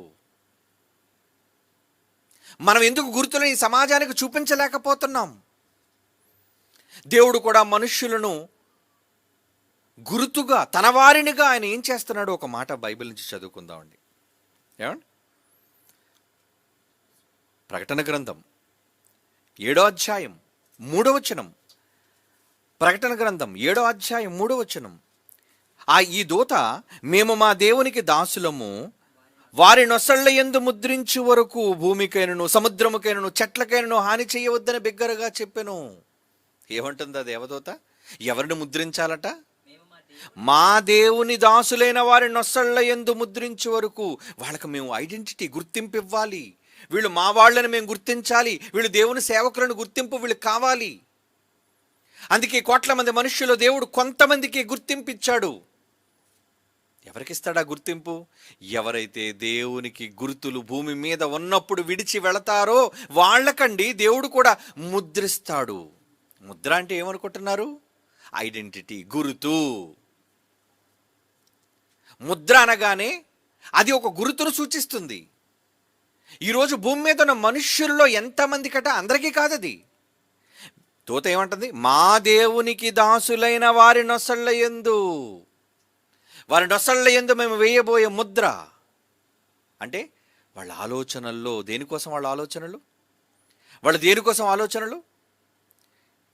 మనం ఎందుకు గుర్తులను ఈ సమాజానికి చూపించలేకపోతున్నాం? దేవుడు కూడా మనుష్యులను గుర్తుగా, తన వారినిగా ఆయన ఏం చేస్తున్నాడు? ఒక మాట బైబిల్ నుంచి చదువుకుందామండి. ఏమండి? ప్రకటన గ్రంథం 7వ అధ్యాయం 3వ వచనం. ప్రకటన గ్రంథం 7వ అధ్యాయం 3వ వచనం, ఈ దూత, మేము మా దేవునికి దాసులము, వారి నొసళ్ళ యందు ముద్రించు వరకు భూమికైనను సముద్రముకైనను చెట్లకైనను హాని చేయవద్దని బిగ్గరగా చెప్పెను. ఏమంటుంది ఆ దేవదూత? ఎవరిని ముద్రించాలట? మా దేవుని దాసులైన వారి నొసళ్ళ యందు ముద్రించు వరకు. వాళ్ళకి మేము ఐడెంటిటీ, గుర్తింపు ఇవ్వాలి. వీళ్ళు మా వాళ్ళని మేము గుర్తించాలి, వీళ్ళు దేవుని సేవకులను గుర్తింపు వీళ్ళకి కావాలి. అందుకే కోట్ల మంది మనుష్యులు దేవుడు కొంతమందికి గుర్తింపు ఇచ్చాడు. ఎవరికిస్తాడా గుర్తింపు? ఎవరైతే దేవునికి గుర్తులు భూమి మీద ఉన్నప్పుడు విడిచి వెళతారో వాళ్ళకండి దేవుడు కూడా ముద్రిస్తాడు. ముద్ర అంటే ఏమనుకుంటున్నారు? ఐడెంటిటీ, గురుతు. ముద్ర అనగానే అది ఒక గురుతును సూచిస్తుంది. ఈరోజు భూమి మీద ఉన్న మనుష్యుల్లో ఎంతమంది కట? అందరికీ కాదది. దూత ఏమంటుంది? మా దేవునికి దాసులైన వారి నొసళ్ళ యందు. వారి నొసళ్ళ యందు మేము వేయబోయే ముద్ర. అంటే వాళ్ళ ఆలోచనల్లో దేనికోసం వాళ్ళు దేనికోసం ఆలోచనలు?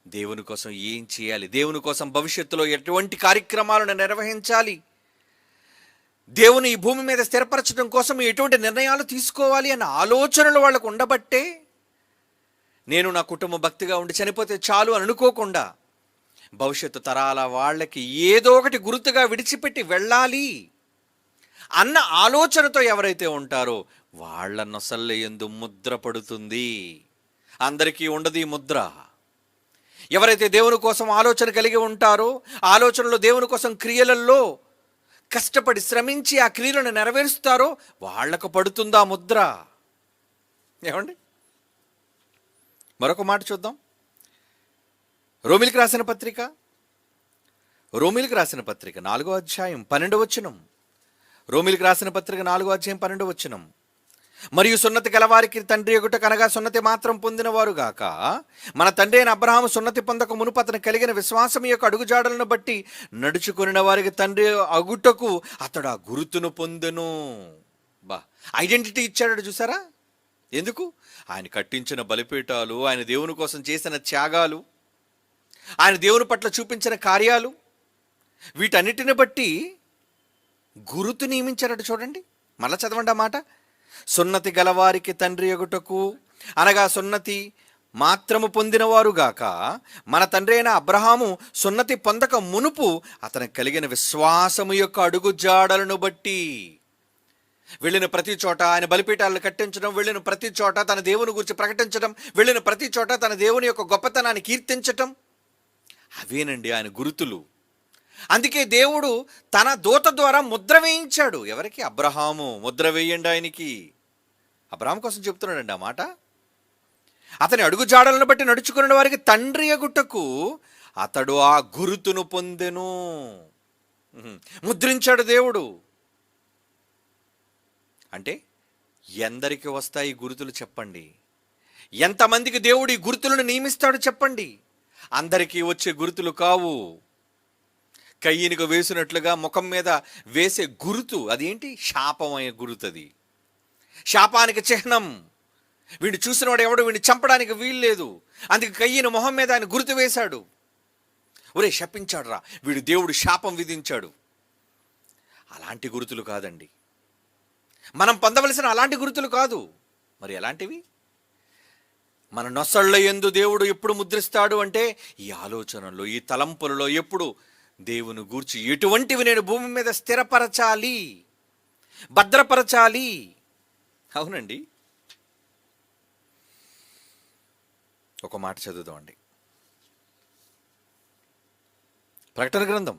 దేవుని కోసం ఏం చేయాలి, దేవుని కోసం భవిష్యత్తులో ఎటువంటి కార్యక్రమాలను నిర్వహించాలి, దేవుని ఈ భూమి మీద స్థిరపరచడం కోసం ఎటువంటి నిర్ణయాలు తీసుకోవాలి అన్న ఆలోచనలు వాళ్ళకు ఉండబట్టే నేను నా కుటుంబం భక్తిగా ఉండి చనిపోతే చాలు అని అనుకోకుండా భవిష్యత్తు తరాల వాళ్ళకి ఏదో ఒకటి గుర్తుగా విడిచిపెట్టి వెళ్ళాలి అన్న ఆలోచనతో ఎవరైతే ఉంటారో వాళ్ళ నొసళ్ళ యందు ముద్ర పడుతుంది. అందరికీ ఉండదు ఈ ముద్ర. ఎవరైతే దేవుని కోసం ఆలోచన కలిగి ఉంటారో, ఆలోచనలో దేవుని కోసం క్రియలలో కష్టపడి శ్రమించి ఆ క్రియలను నెరవేరుస్తారో వాళ్లకు పడుతుందా ముద్ర. ఏమండి, మరొక మాట చూద్దాం. రోమిలికి రాసిన పత్రిక 4వ అధ్యాయం 12వ వచనం. రోమిలికి రాసిన పత్రిక 4వ అధ్యాయం 12వ వచనం. మరియు సున్నతి గలవారికి తండ్రి యొగుటకు అనగా సున్నతి మాత్రం పొందినవారు గాక మన తండ్రి అయిన అబ్రహాము సున్నతి పొందక మునుపు అతను కలిగిన విశ్వాసం యొక్క అడుగుజాడలను బట్టి నడుచుకున్న వారికి తండ్రి అగుటకు అతడు ఆ గురుతును పొందెను. ఐడెంటిటీ ఇచ్చాడు చూసారా? ఎందుకు? ఆయన కట్టించిన బలిపీఠాలు, ఆయన దేవుని కోసం చేసిన త్యాగాలు, ఆయన దేవుని పట్ల చూపించిన కార్యాలు, వీటన్నిటిని బట్టి గురుతు నియమించారట. చూడండి, మళ్ళా చదవండి ఆ మాట. సున్నతి గలవారికి తండ్రి యొగుటకు అనగా సున్నతి మాత్రము పొందినవారుగాక మన తండ్రి అయిన అబ్రహాము సున్నతి పొందక మునుపు అతనికి కలిగిన విశ్వాసము యొక్క అడుగుజాడలను బట్టి వెళ్ళిన ప్రతి చోట ఆయన బలిపీఠాలను కట్టించడం, వెళ్ళిన ప్రతి చోట తన దేవుని గురించి ప్రకటించడం, వెళ్ళిన ప్రతి చోట తన దేవుని యొక్క గొప్పతనాన్ని కీర్తించటం, అవేనండి ఆయన గురుతులు. అందుకే దేవుడు తన దూత ద్వారా ముద్ర వేయించాడు. ఎవరికి? అబ్రహాము. ముద్ర వేయండి ఆయనకి. అబ్రహాం కోసం చెప్తున్నాడండి ఆ మాట. అతని అడుగుజాడలను బట్టి నడుచుకున్న వారికి తండ్రి అగుటకు అతడు ఆ గురుతును పొందెను. ముద్రించాడు దేవుడు. అంటే ఎందరికి వస్తాయి గురుతులు చెప్పండి? ఎంతమందికి దేవుడు ఈ గుర్తులను నియమిస్తాడు చెప్పండి? అందరికీ వచ్చే గుర్తులు కావు. కయ్యనికి వేసినట్లుగా ముఖం మీద వేసే గుర్తు అదేంటి? శాపమయ్యే గుర్తు. అది శాపానికి చిహ్నం. వీడిని చూసినవాడు ఎవడు వీడిని చంపడానికి వీల్లేదు. అందుకే కయ్యను మొహం మీద ఆయన గుర్తు వేశాడు. ఒరే శపించాడు రా, వీడు దేవుడు శాపం విధించాడు. అలాంటి గుర్తులు కాదండి మనం పొందవలసిన, అలాంటి గుర్తులు కాదు. మరి ఎలాంటివి? మన నొసళ్ళ యందు దేవుడు ఎప్పుడు ముద్రిస్తాడు అంటే ఈ ఆలోచనలో, ఈ తలంపులలో ఎప్పుడు దేవుని గూర్చి ఎటువంటివి నేను భూమి మీద స్థిరపరచాలి, భద్రపరచాలి. అవునండి, ఒక మాట చదువుదామండి. ప్రకటన గ్రంథం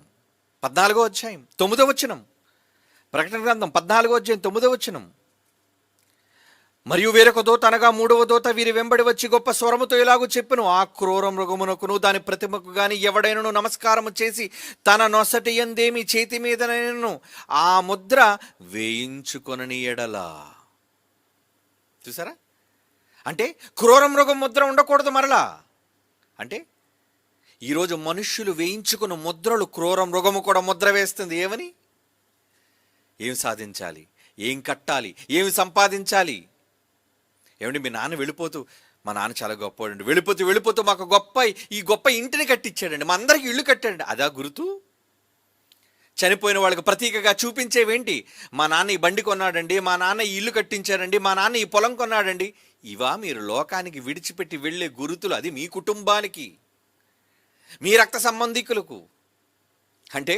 14వ అధ్యాయం 9వ వచనం. ప్రకటన గ్రంథం 14వ అధ్యాయం 9వ వచనం. మరియు వేరొక దూత అనగా 3వ దూత వీరి వెంబడి వచ్చి గొప్ప స్వరముతో ఇలాగూ చెప్పును, ఆ క్రూర మృగమునకును దాని ప్రతిమకు గాని ఎవడైనను నమస్కారము చేసి తన నొసటి యందేమి చేతి మీదనైనను ఆ ముద్ర వేయించుకొనని ఎడల. చూసారా? అంటే క్రూర మృగం ముద్ర ఉండకూడదు మరలా. అంటే ఈరోజు మనుష్యులు వేయించుకున్న ముద్రలు క్రూర మృగము కూడా ముద్ర వేస్తుంది. ఏమని? ఏం సాధించాలి, ఏం కట్టాలి, ఏమి సంపాదించాలి. ఏమండి, మీ నాన్న వెళ్ళిపోతూ, మా నాన్న చాలా గొప్పవాడండి, వెళ్ళిపోతూ మాకు ఈ గొప్ప ఇంటిని కట్టించాడండి, మా అందరికి ఇల్లు కట్టాడండి. అదా గుర్తు? చనిపోయిన వాళ్ళకి ప్రతీకగా చూపించేవేంటి? మా నాన్న ఈ బండి కొన్నాడండి, మా నాన్న ఈ ఇల్లు కట్టించాడండి, మా నాన్న ఈ పొలం కొన్నాడండి. ఇవా మీరు లోకానికి విడిచిపెట్టి వెళ్ళే గురుతులు? అది మీ కుటుంబానికి, మీ రక్త సంబంధికులకు. అంటే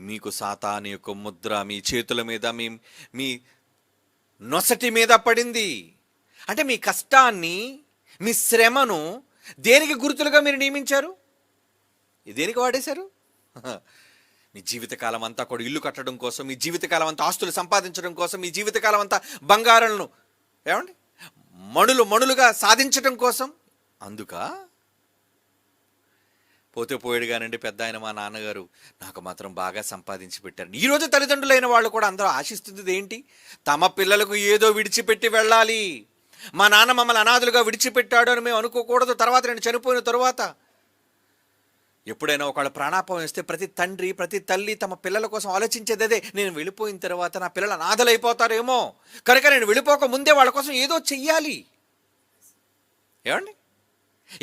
మీకు సాతాను యొక్క ముద్ర మీ చేతుల మీద, మీ నొసటి మీద పడింది. అంటే మీ కష్టాన్ని, మీ శ్రమను దేనికి గుర్తులుగా మీరు నియమించారు? దేనికి వాడేశారు? మీ జీవితకాలం అంతా కూడా ఇల్లు కట్టడం కోసం, మీ జీవితకాలం అంతా ఆస్తులు సంపాదించడం కోసం, మీ జీవితకాలం అంతా బంగారాలను ఏమండి మణులుగా సాధించడం కోసం. అందుక పోతే పోయాడు కానండి పెద్ద ఆయన మా నాన్నగారు నాకు మాత్రం బాగా సంపాదించి పెట్టారు. ఈరోజు తల్లిదండ్రులైన వాళ్ళు కూడా అందరూ ఆశిస్తుంది ఏంటి? తమ పిల్లలకు ఏదో విడిచిపెట్టి వెళ్ళాలి. మా నాన్న మమ్మల్ని అనాథులుగా విడిచిపెట్టాడు అని మేము అనుకోకూడదు. తర్వాత నేను చనిపోయిన తరువాత ఎప్పుడైనా ఒకళ్ళ ప్రాణాపాయం వేస్తే ప్రతి తండ్రి ప్రతి తల్లి తమ పిల్లల కోసం ఆలోచించేది అదే, నేను వెళ్ళిపోయిన తర్వాత నా పిల్లలు అనాథలైపోతారేమో కనుక నేను వెళ్ళిపోక ముందే వాళ్ళ కోసం ఏదో చెయ్యాలి. ఏమండి,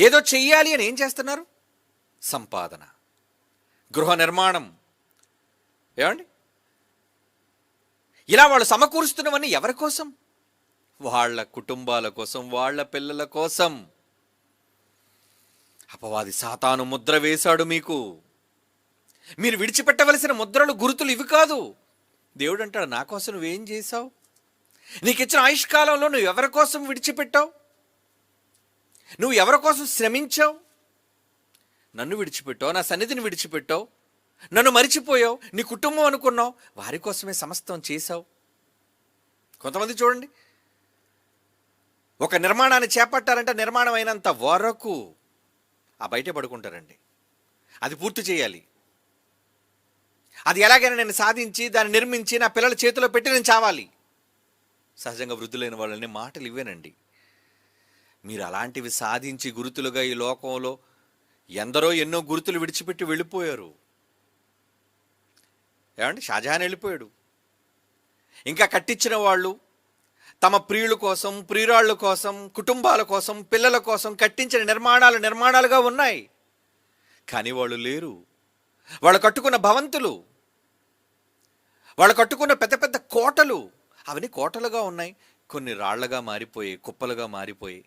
ఏదో చెయ్యాలి అని ఏం చేస్తున్నారు? సంపాదన, గృహ నిర్మాణం. ఏమండి, ఇలా వాళ్ళు సమకూరుస్తున్నవన్నీ ఎవరి కోసం? వాళ్ళ కుటుంబాల కోసం, వాళ్ళ పిల్లల కోసం. అపవాది సాతాను ముద్ర వేశాడు మీకు. మీరు విడిచిపెట్టవలసిన ముద్రలు, గుర్తులు ఇవి కాదు. దేవుడు అంటాడు, నా కోసం నువ్వేం చేశావు? నీకు ఇచ్చిన ఆయుష్కాలంలో నువ్వు ఎవరి కోసం విడిచిపెట్టావు? నువ్వు ఎవరి కోసం శ్రమించావు? నన్ను విడిచిపెట్టావు, నా సన్నిధిని విడిచిపెట్టావు, నన్ను మరిచిపోయావు, నీ కుటుంబం అనుకున్నావు, వారి కోసమే సమస్తం చేశావు. కొంతమంది చూడండి, ఒక నిర్మాణాన్ని చేపట్టారంటే నిర్మాణం అయినంత వరకు ఆ బయటే పడుకుంటారండి. అది పూర్తి చేయాలి, అది ఎలాగైనా నేను సాధించి దాన్ని నిర్మించి నా పిల్లల చేతిలో పెట్టి నేను చావాలి. సహజంగా వృద్ధులైన వాళ్ళని మాటలు ఇవ్వేనండి. మీరు అలాంటివి సాధించి గురుతులుగా ఈ లోకంలో ఎందరో ఎన్నో గుర్తులు విడిచిపెట్టి వెళ్ళిపోయారు. ఏమండి, షాజహాన్ వెళ్ళిపోయాడు. ఇంకా కట్టించిన వాళ్ళు తమ ప్రియుల కోసం, ప్రియురాళ్ళ కోసం, కుటుంబాల కోసం, పిల్లల కోసం కట్టించిన నిర్మాణాలుగా ఉన్నాయి. కానీ వాళ్ళు లేరు. వాళ్ళు కట్టుకున్న భవంతులు, వాళ్ళు కట్టుకున్న పెద్ద పెద్ద కోటలు, అవన్నీ కోటలుగా ఉన్నాయి, కొన్ని రాళ్లగా మారిపోయి, కుప్పలుగా మారిపోయి.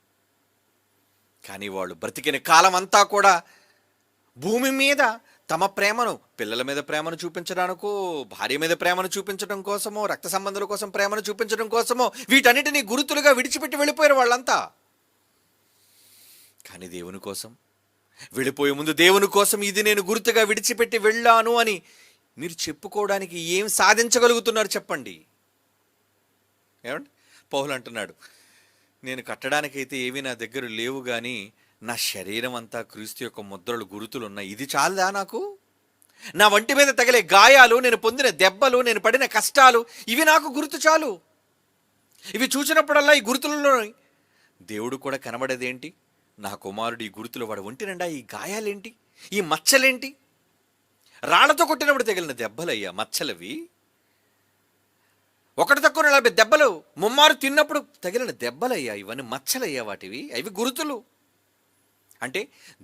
కానీ వాళ్ళు బ్రతికిన కాలం అంతా కూడా భూమి మీద తమ ప్రేమను, పిల్లల మీద ప్రేమను చూపించడానికో, భార్య మీద ప్రేమను చూపించడం కోసమో, రక్త సంబంధుల కోసం ప్రేమను చూపించడం కోసమో వీటన్నిటినీ గురుతులుగా విడిచిపెట్టి వెళ్ళిపోయారు వాళ్ళంతా. కానీ దేవుని కోసం వెళ్ళిపోయే ముందు దేవుని కోసం ఇది నేను గుర్తుగా విడిచిపెట్టి వెళ్ళాను అని మీరు చెప్పుకోవడానికి ఏం సాధించగలుగుతున్నారు చెప్పండి? ఏమండి, పౌలు అంటున్నాడు, నేను కట్టడానికైతే ఏవి నా దగ్గర లేవు, కానీ నా శరీరం అంతా క్రీస్తు యొక్క ముద్రలు, గురుతులు ఉన్నాయి. ఇది చాలదా నాకు? నా వంటి మీద తగిలే గాయాలు, నేను పొందిన దెబ్బలు, నేను పడిన కష్టాలు, ఇవి నాకు గుర్తు చాలు. ఇవి చూసినప్పుడల్లా ఈ గుర్తులలో దేవుడు కూడా కనబడేదేంటి? నా కుమారుడు ఈ గుర్తులు, వాడు ఒంటి నిండా ఈ గాయాలేంటి, ఈ మచ్చలేంటి? రాళ్లతో కొట్టినప్పుడు తగిలిన దెబ్బలయ్యా మచ్చలవి. ఒకటి తక్కువ 40 దెబ్బలు ముమ్మారు తిన్నప్పుడు తగిలిన దెబ్బలయ్యా, ఇవన్నీ మచ్చలయ్యా, వాటివి అవి గుర్తులు. అంటే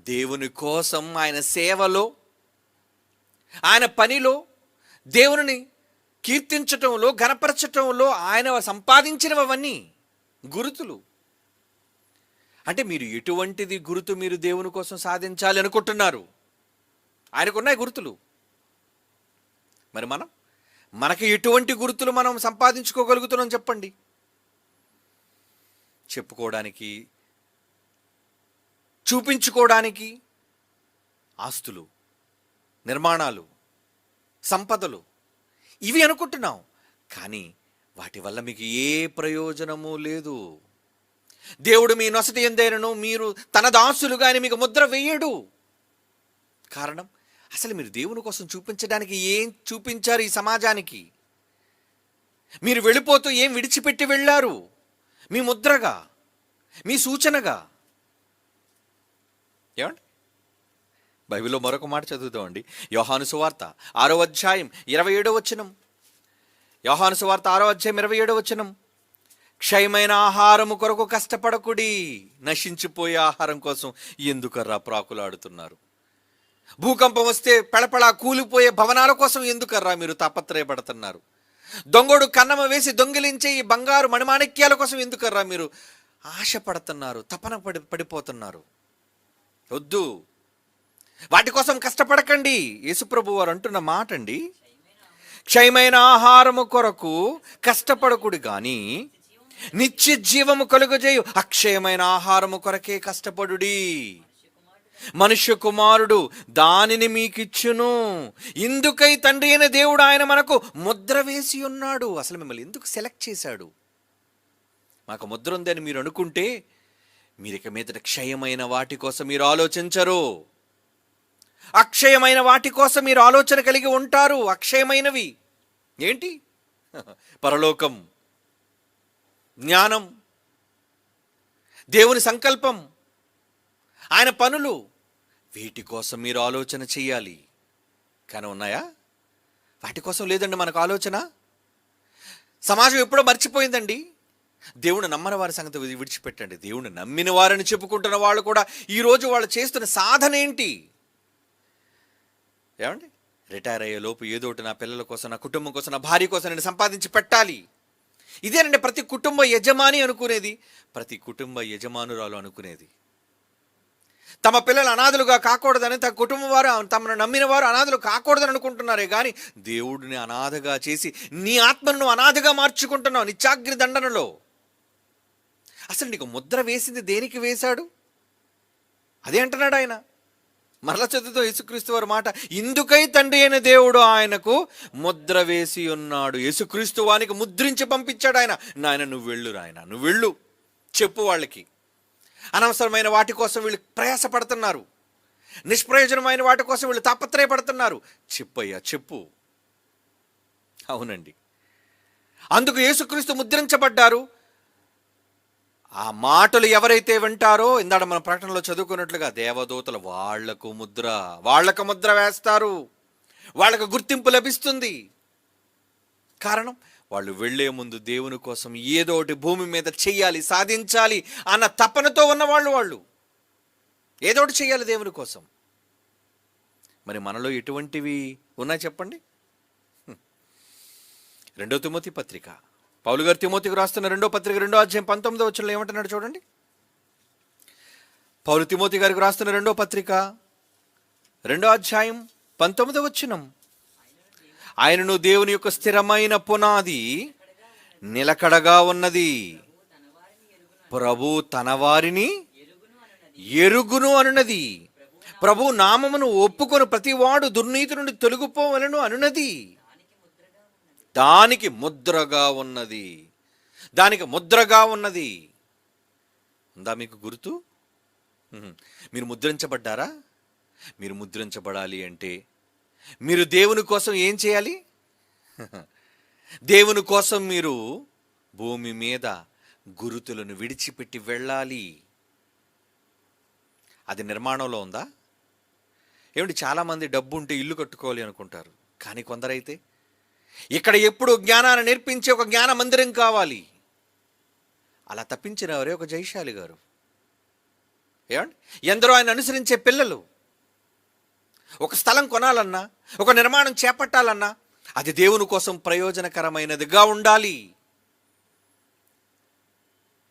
దేవుని కోసం, ఆయన సేవలో, ఆయన పనిలో, దేవుని కీర్తించటంలో, ఘనపరచటంలో ఆయన సంపాదించినవన్నీ గురుతులు. అంటే మీరు ఎటువంటిది గురుతు మీరు దేవుని కోసం సాధించాలి అనుకుంటున్నారు? ఆయనకున్నాయి గుర్తులు. మరి మనకి ఎటువంటి గుర్తులు మనం సంపాదించుకోగలుగుతున్నాం చెప్పండి? చెప్పుకోవడానికి, చూపించుకోవడానికి ఆస్తులు, నిర్మాణాలు, సంపదలు ఇవి అనుకుంటున్నాం. కానీ వాటి వల్ల మీకు ఏ ప్రయోజనము లేదు. దేవుడు మీ నొసటి ఎందైనను మీరు తన దాసులుగా అని మీకు ముద్ర వేయడు. కారణం, అసలు మీరు దేవుని కోసం చూపించడానికి ఏం చూపించారు ఈ సమాజానికి? మీరు వెళ్ళిపోతూ ఏం విడిచిపెట్టి వెళ్ళారు? మీ ముద్రగా, మీ సూచనగా. ఏమండి, బైబిల్లో మరొక మాట చదువుతామండి. యోహాను సువార్త 6వ అధ్యాయం 27వ వచనం. యోహాను సువార్త 6వ అధ్యాయం 27వ వచనం. క్షయమైన ఆహారము కొరకు కష్టపడకుడి, నశించిపోయే ఆహారం కోసం ఎందుకర్రా ప్రాకులాడుతున్నారు? భూకంపం వస్తే పెళపెళ కూలిపోయే భవనాల కోసం ఎందుకర్రా మీరు తాపత్రయపడుతున్నారు? దొంగోడు కన్నమ వేసి దొంగిలించే ఈ బంగారు మణిమాణిక్యాల కోసం ఎందుకర్రా మీరు ఆశపడుతున్నారు, తపన పడిపోతున్నారు? వద్దు, వాటి కోసం కష్టపడకండి. యేసుప్రభు వారు అంటున్న మాట అండి, క్షయమైన ఆహారము కొరకు కష్టపడకుడు గాని నిత్య జీవము కలుగజేయు అక్షయమైన ఆహారము కొరకే కష్టపడుడి. మనుష్య కుమారుడు దానిని మీకిచ్చును. ఇందుకై తండ్రి అయిన దేవుడు ఆయన మనకు ముద్ర వేసి ఉన్నాడు. అసలు మిమ్మల్ని ఎందుకు సెలెక్ట్ చేశాడు? మాకు ముద్ర ఉందని మీరు అనుకుంటే మీరు ఇక మీదట క్షయమైన వాటి కోసం మీరు ఆలోచించరు, అక్షయమైన వాటి కోసం మీరు ఆలోచన కలిగి ఉంటారు. అక్షయమైనవి ఏంటి? పరలోకం, జ్ఞానం, దేవుని సంకల్పం, ఆయన పనులు, వీటి కోసం మీరు ఆలోచన చెయ్యాలి. కానీ ఉన్నాయా? వాటి కోసం లేదండి మనకు ఆలోచన. సమాజం ఎప్పుడో మర్చిపోయిందండి. దేవుని నమ్మని వారి సంగతి విడిచిపెట్టండి. దేవుని నమ్మిన వారని చెప్పుకుంటున్న వాళ్ళు కూడా ఈరోజు వాళ్ళు చేస్తున్న సాధన ఏంటి? ఏమండి, రిటైర్ అయ్యే లోపు ఏదోటి నా పిల్లల కోసం, నా కుటుంబం కోసం, నా భార్య కోసం నేను సంపాదించి పెట్టాలి. ఇదేనండి ప్రతి కుటుంబ యజమాని అనుకునేది, ప్రతి కుటుంబ యజమానురాలు అనుకునేది. తమ పిల్లలు అనాథలుగా కాకూడదని, తమ కుటుంబం వారు తమను నమ్మిన వారు అనాథలు కాకూడదని అనుకుంటున్నారే కానీ దేవుడిని అనాథగా చేసి నీ ఆత్మను అనాథగా మార్చుకుంటున్నావు నిత్యాగ్ని దండనలో. అసలు నీకు ముద్ర వేసింది దేనికి వేశాడు? అదే అంటున్నాడు ఆయన. మరల చదువుతో యేసుక్రీస్తు వారి మాట, ఇందుకై తండ్రి అయిన దేవుడు ఆయనకు ముద్ర వేసి ఉన్నాడు. యేసుక్రీస్తు వానికి ముద్రించి పంపించాడు ఆయన. నాయన నువ్వు వెళ్ళు, నాయన నువ్వు వెళ్ళు, చెప్పు వాళ్ళకి. అనవసరమైన వాటి కోసం వీళ్ళు ప్రయాసపడుతున్నారు, నిష్ప్రయోజనమైన వాటి కోసం వీళ్ళు తాపత్రయపడుతున్నారు. చెప్పయ్యా చెప్పు. అవునండి, అందుకు యేసుక్రీస్తు ముద్రించబడ్డారు. ఆ మాటలు ఎవరైతే వింటారో, ఇందాక మన ప్రకటనలో చదువుకున్నట్లుగా దేవదూతలు వాళ్ళకు ముద్ర వేస్తారు. వాళ్ళకు గుర్తింపు లభిస్తుంది. కారణం, వాళ్ళు వెళ్లే ముందు దేవుని కోసం ఏదో ఒకటి భూమి మీద చెయ్యాలి, సాధించాలి అన్న తపనతో ఉన్నవాళ్ళు. వాళ్ళు ఏదో ఒకటి చెయ్యాలి దేవుని కోసం. మరి మనలో ఎటువంటివి ఉన్నాయి చెప్పండి? 2 తిమోతి పత్రిక, పౌలు గారు తిమోతికి రాస్తున్న 2వ పత్రిక 2వ అధ్యాయం 19వ వచనంలో ఏమంటున్నాడు చూడండి. పౌలు తిమోతి గారికి రాస్తున్న 2వ పత్రిక 2వ అధ్యాయం 19వ వచనం, ఆయనను దేవుని యొక్క స్థిరమైన పునాది నిలకడగా ఉన్నది, ప్రభు తన వారిని ఎరుగును అనున్నది, ప్రభు నామమును ఒప్పుకొని ప్రతివాడు దుర్నీతి నుండి తొలగిపోవలను అనున్నది. దానికి ముద్రగా ఉన్నది. ఉందా మీకు గుర్తు? మీరు ముద్రించబడ్డారా? మీరు ముద్రించబడాలి అంటే మీరు దేవుని కోసం ఏం చేయాలి? దేవుని కోసం మీరు భూమి మీద గురుతులను విడిచిపెట్టి వెళ్ళాలి. అది నిర్మాణంలో ఉందా? ఏమిటి, చాలామంది డబ్బు ఉంటే ఇల్లు కట్టుకోవాలి అనుకుంటారు. కానీ కొందరైతే ఇక్కడ ఎప్పుడు జ్ఞానాన్ని నేర్పించే ఒక జ్ఞాన మందిరం కావాలి. అలా తప్పించిన వారే ఒక జయశాలి గారు. ఏమండి, ఎందరో ఆయన అనుసరించే పిల్లలు. ఒక స్థలం కొనాలన్నా, ఒక నిర్మాణం చేపట్టాలన్నా అది దేవుని కోసం ప్రయోజనకరమైనదిగా ఉండాలి.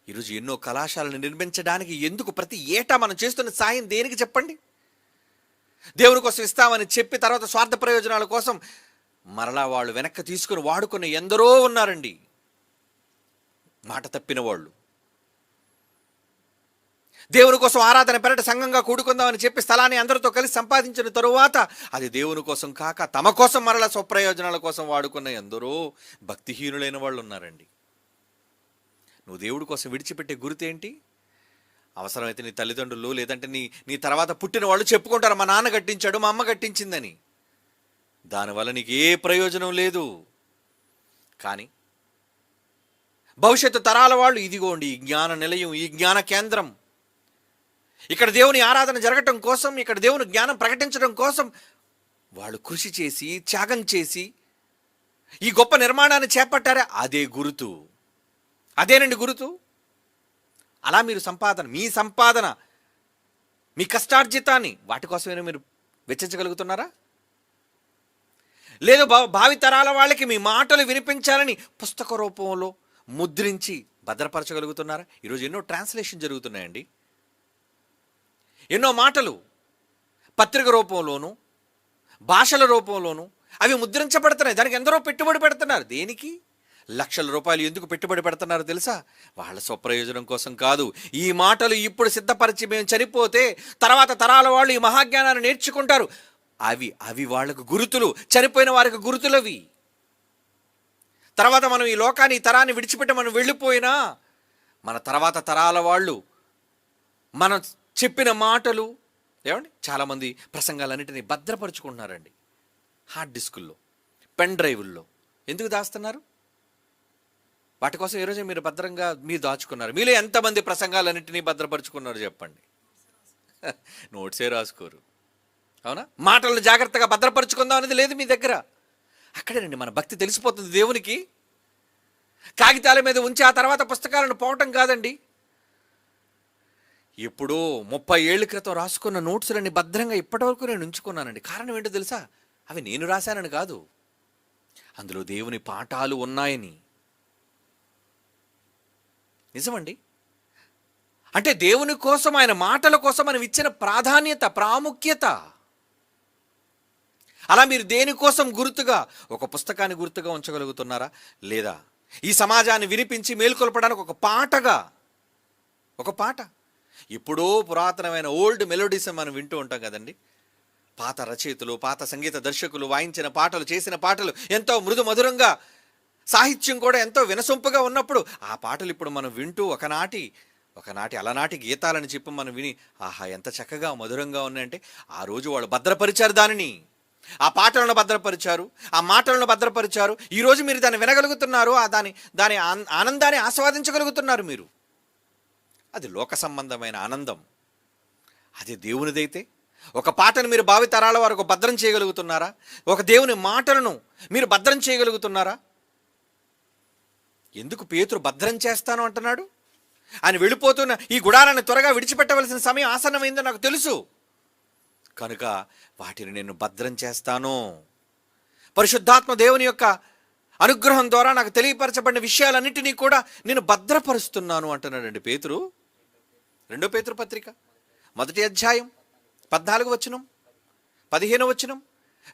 ఈరోజు ఎన్నో కళాశాలను నిర్మించడానికి ఎందుకు ప్రతి ఏటా మనం చేస్తున్న సాయం దేనికి చెప్పండి? దేవుని కోసం ఇస్తామని చెప్పి తర్వాత స్వార్థ ప్రయోజనాల కోసం మరలా వాళ్ళు వెనక్కి తీసుకుని వాడుకున్న ఎందరో ఉన్నారండి, మాట తప్పిన వాళ్ళు. దేవుని కోసం ఆరాధన పెరట సంఘంగా కూడుకుందామని చెప్పి స్థలాన్ని అందరితో కలిసి సంపాదించిన తరువాత అది దేవుని కోసం కాక తమ కోసం మరలా స్వప్రయోజనాల కోసం వాడుకున్న ఎందరో భక్తిహీనులైన వాళ్ళు ఉన్నారండి. నువ్వు దేవుడి కోసం విడిచిపెట్టే గుర్తేంటి? అవసరమైతే నీ తల్లిదండ్రులు లేదంటే నీ తర్వాత పుట్టిన వాళ్ళు చెప్పుకుంటారు, మా నాన్న కట్టించాడు, మా అమ్మ కట్టించిందని. దానివల్ల నీకు ఏ ప్రయోజనం లేదు. కానీ భవిష్యత్తు తరాల వాళ్ళు ఇదిగోండి ఈ జ్ఞాన నిలయం, ఈ జ్ఞాన కేంద్రం, ఇక్కడ దేవుని ఆరాధన జరగటం కోసం, ఇక్కడ దేవుని జ్ఞానం ప్రకటించడం కోసం వాళ్ళు కృషి చేసి త్యాగం చేసి ఈ గొప్ప నిర్మాణాన్ని చేపట్టారే, అదే గురుతు. అదేనండి గురుతు. అలా మీరు మీ సంపాదన మీ కష్టార్జితాన్ని వాటి కోసమైనా మీరు వెచ్చించగలుగుతున్నారా? లేదు భావి తరాల వాళ్ళకి మీ మాటలు వినిపించాలని పుస్తక రూపంలో ముద్రించి భద్రపరచగలుగుతున్నారా? ఈరోజు ఎన్నో ట్రాన్స్లేషన్ జరుగుతున్నాయండి. ఎన్నో మాటలు పత్రిక రూపంలోనూ భాషల రూపంలోనూ అవి ముద్రించబడుతున్నాయి. దానికి ఎందరో పెట్టుబడి పెడుతున్నారు. దేనికి? లక్షల రూపాయలు ఎందుకు పెట్టుబడి పెడుతున్నారు తెలుసా? వాళ్ళ స్వప్రయోజనం కోసం కాదు. ఈ మాటలు ఇప్పుడు సిద్ధపరిచి మేము చనిపోతే తర్వాత తరాల వాళ్ళు ఈ మహాజ్ఞానాన్ని నేర్చుకుంటారు. అవి వాళ్ళకు గురుతులు, చనిపోయిన వారికి గురుతులవి. తర్వాత మనం ఈ లోకాన్ని, ఈ తరాన్ని విడిచిపెట్టి మనం వెళ్ళిపోయినా మన తర్వాత తరాల వాళ్ళు మనం చెప్పిన మాటలు, ఏమండి, చాలామంది ప్రసంగాలన్నింటినీ భద్రపరుచుకుంటున్నారండి హార్డ్ డిస్కుల్లో, పెన్ డ్రైవుల్లో. ఎందుకు దాస్తున్నారు? వాటి కోసం ఈరోజు మీరు భద్రంగా మీరు దాచుకున్నారు. మీలో ఎంతమంది ప్రసంగాలన్నింటినీ భద్రపరుచుకున్నారు చెప్పండి? నోట్సే రాసుకోరు. అవునా? మాటలను జాగ్రత్తగా భద్రపరుచుకుందాం అనేది లేదు మీ దగ్గర. అక్కడేనండి మన భక్తి తెలిసిపోతుంది దేవునికి. కాగితాల మీద ఉంచి ఆ తర్వాత పుస్తకాలను పోవటం కాదండి. ఎప్పుడో 30 ఏళ్ల క్రితం రాసుకున్న నోట్సులన్నీ భద్రంగా ఇప్పటివరకు నేను ఉంచుకున్నానండి. కారణం ఏంటో తెలుసా? అవి నేను రాశానని కాదు, అందులో దేవుని పాఠాలు ఉన్నాయని. నిజమండి. అంటే దేవుని కోసం, ఆయన మాటల కోసం మనం ఇచ్చిన ప్రాధాన్యత, ప్రాముఖ్యత. అలా మీరు దేనికోసం గుర్తుగా ఒక పుస్తకాన్ని గుర్తుగా ఉంచగలుగుతున్నారా? లేదా ఈ సమాజాన్ని వినిపించి మేల్కొల్పడానికి ఒక పాటగా, ఒక పాట, ఎప్పుడో పురాతనమైన ఓల్డ్ మెలోడీస్ మనం వింటూ ఉంటాం కదండి. పాత రచయితలు, పాత సంగీత దర్శకులు వాయించిన పాటలు, చేసిన పాటలు ఎంతో మృదు మధురంగా, సాహిత్యం కూడా ఎంతో వినసొంపుగా ఉన్నప్పుడు ఆ పాటలు ఇప్పుడు మనం వింటూ ఒకనాటి అలనాటి గీతాలని చెప్పి మనం విని ఆహా ఎంత చక్కగా మధురంగా ఉన్నాయంటే, ఆ రోజు వాళ్ళు భద్రపరిచారు దానిని, ఆ పాటలను భద్రపరిచారు, ఆ మాటలను భద్రపరిచారు. ఈరోజు మీరు దాన్ని వినగలుగుతున్నారు, దాని ఆనందాన్ని ఆస్వాదించగలుగుతున్నారు మీరు. అది లోక సంబంధమైన ఆనందం. అది దేవునిదైతే ఒక పాటను మీరు భావితరాల వరకు భద్రం చేయగలుగుతున్నారా? ఒక దేవుని మాటలను మీరు భద్రం చేయగలుగుతున్నారా? ఎందుకు పేతురు భద్రం చేస్తాను అంటున్నాడు? ఆయన వెళ్ళిపోతున్న ఈ గుడారాన్ని త్వరగా విడిచిపెట్టవలసిన సమయం ఆసన్నమైందో నాకు తెలుసు, కనుక వాటిని నేను భద్రం చేస్తాను. పరిశుద్ధాత్మ దేవుని యొక్క అనుగ్రహం ద్వారా నాకు తెలియపరచబడిన విషయాలన్నింటినీ కూడా నేను భద్రపరుస్తున్నాను అంటున్నాడండి పేతురు. 2 పేతురు పత్రిక 1వ అధ్యాయం 14వ వచనం 15వ వచనం.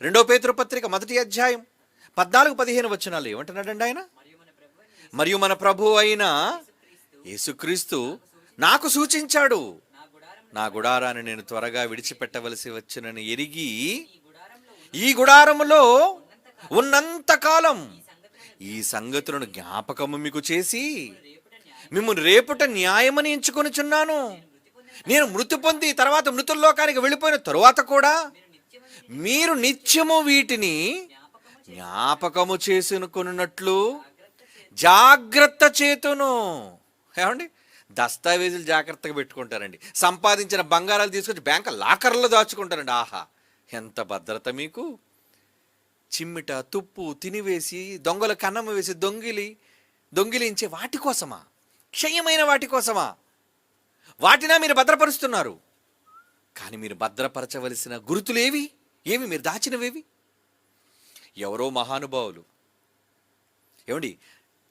2 పేతురు పత్రిక 1వ అధ్యాయం 14-15 వచనాలు ఏమంటున్నాడండి ఆయన? మరియు మన ప్రభు అయిన యేసుక్రీస్తు నాకు సూచించాడు, నా గుడారాన్ని నేను త్వరగా విడిచిపెట్టవలసి వచ్చునని ఎరిగి ఈ గుడారములో ఉన్నంత కాలం ఈ సంగతులను జ్ఞాపకము మీకు చేసి మిమ్మల్ని రేపుట న్యాయమని ఎంచుకొనుచున్నాను. నేను మృతి పొంది తర్వాత మృతుల్లోకానికి వెళ్ళిపోయిన తరువాత కూడా మీరు నిత్యము వీటిని జ్ఞాపకము చేసుకొనున్నట్లు జాగ్రత్త చేతును. ఏమండి, దస్తావేజులు జాగ్రత్తగా పెట్టుకుంటారండి. సంపాదించిన బంగారాలు తీసుకొచ్చి బ్యాంక్ లాకర్లో దాచుకుంటారండి. ఆహా ఎంత భద్రత మీకు! చిమ్మిట తుప్పు తినివేసి, దొంగల కన్నమ వేసి దొంగిలించే వాటి కోసమా? క్షయమైన వాటి కోసమా? వాటినా మీరు భద్రపరుస్తున్నారు. కానీ మీరు భద్రపరచవలసిన గుర్తులేవి? ఏవి మీరు దాచినవేవి? ఎవరో మహానుభావులు, ఏమండి,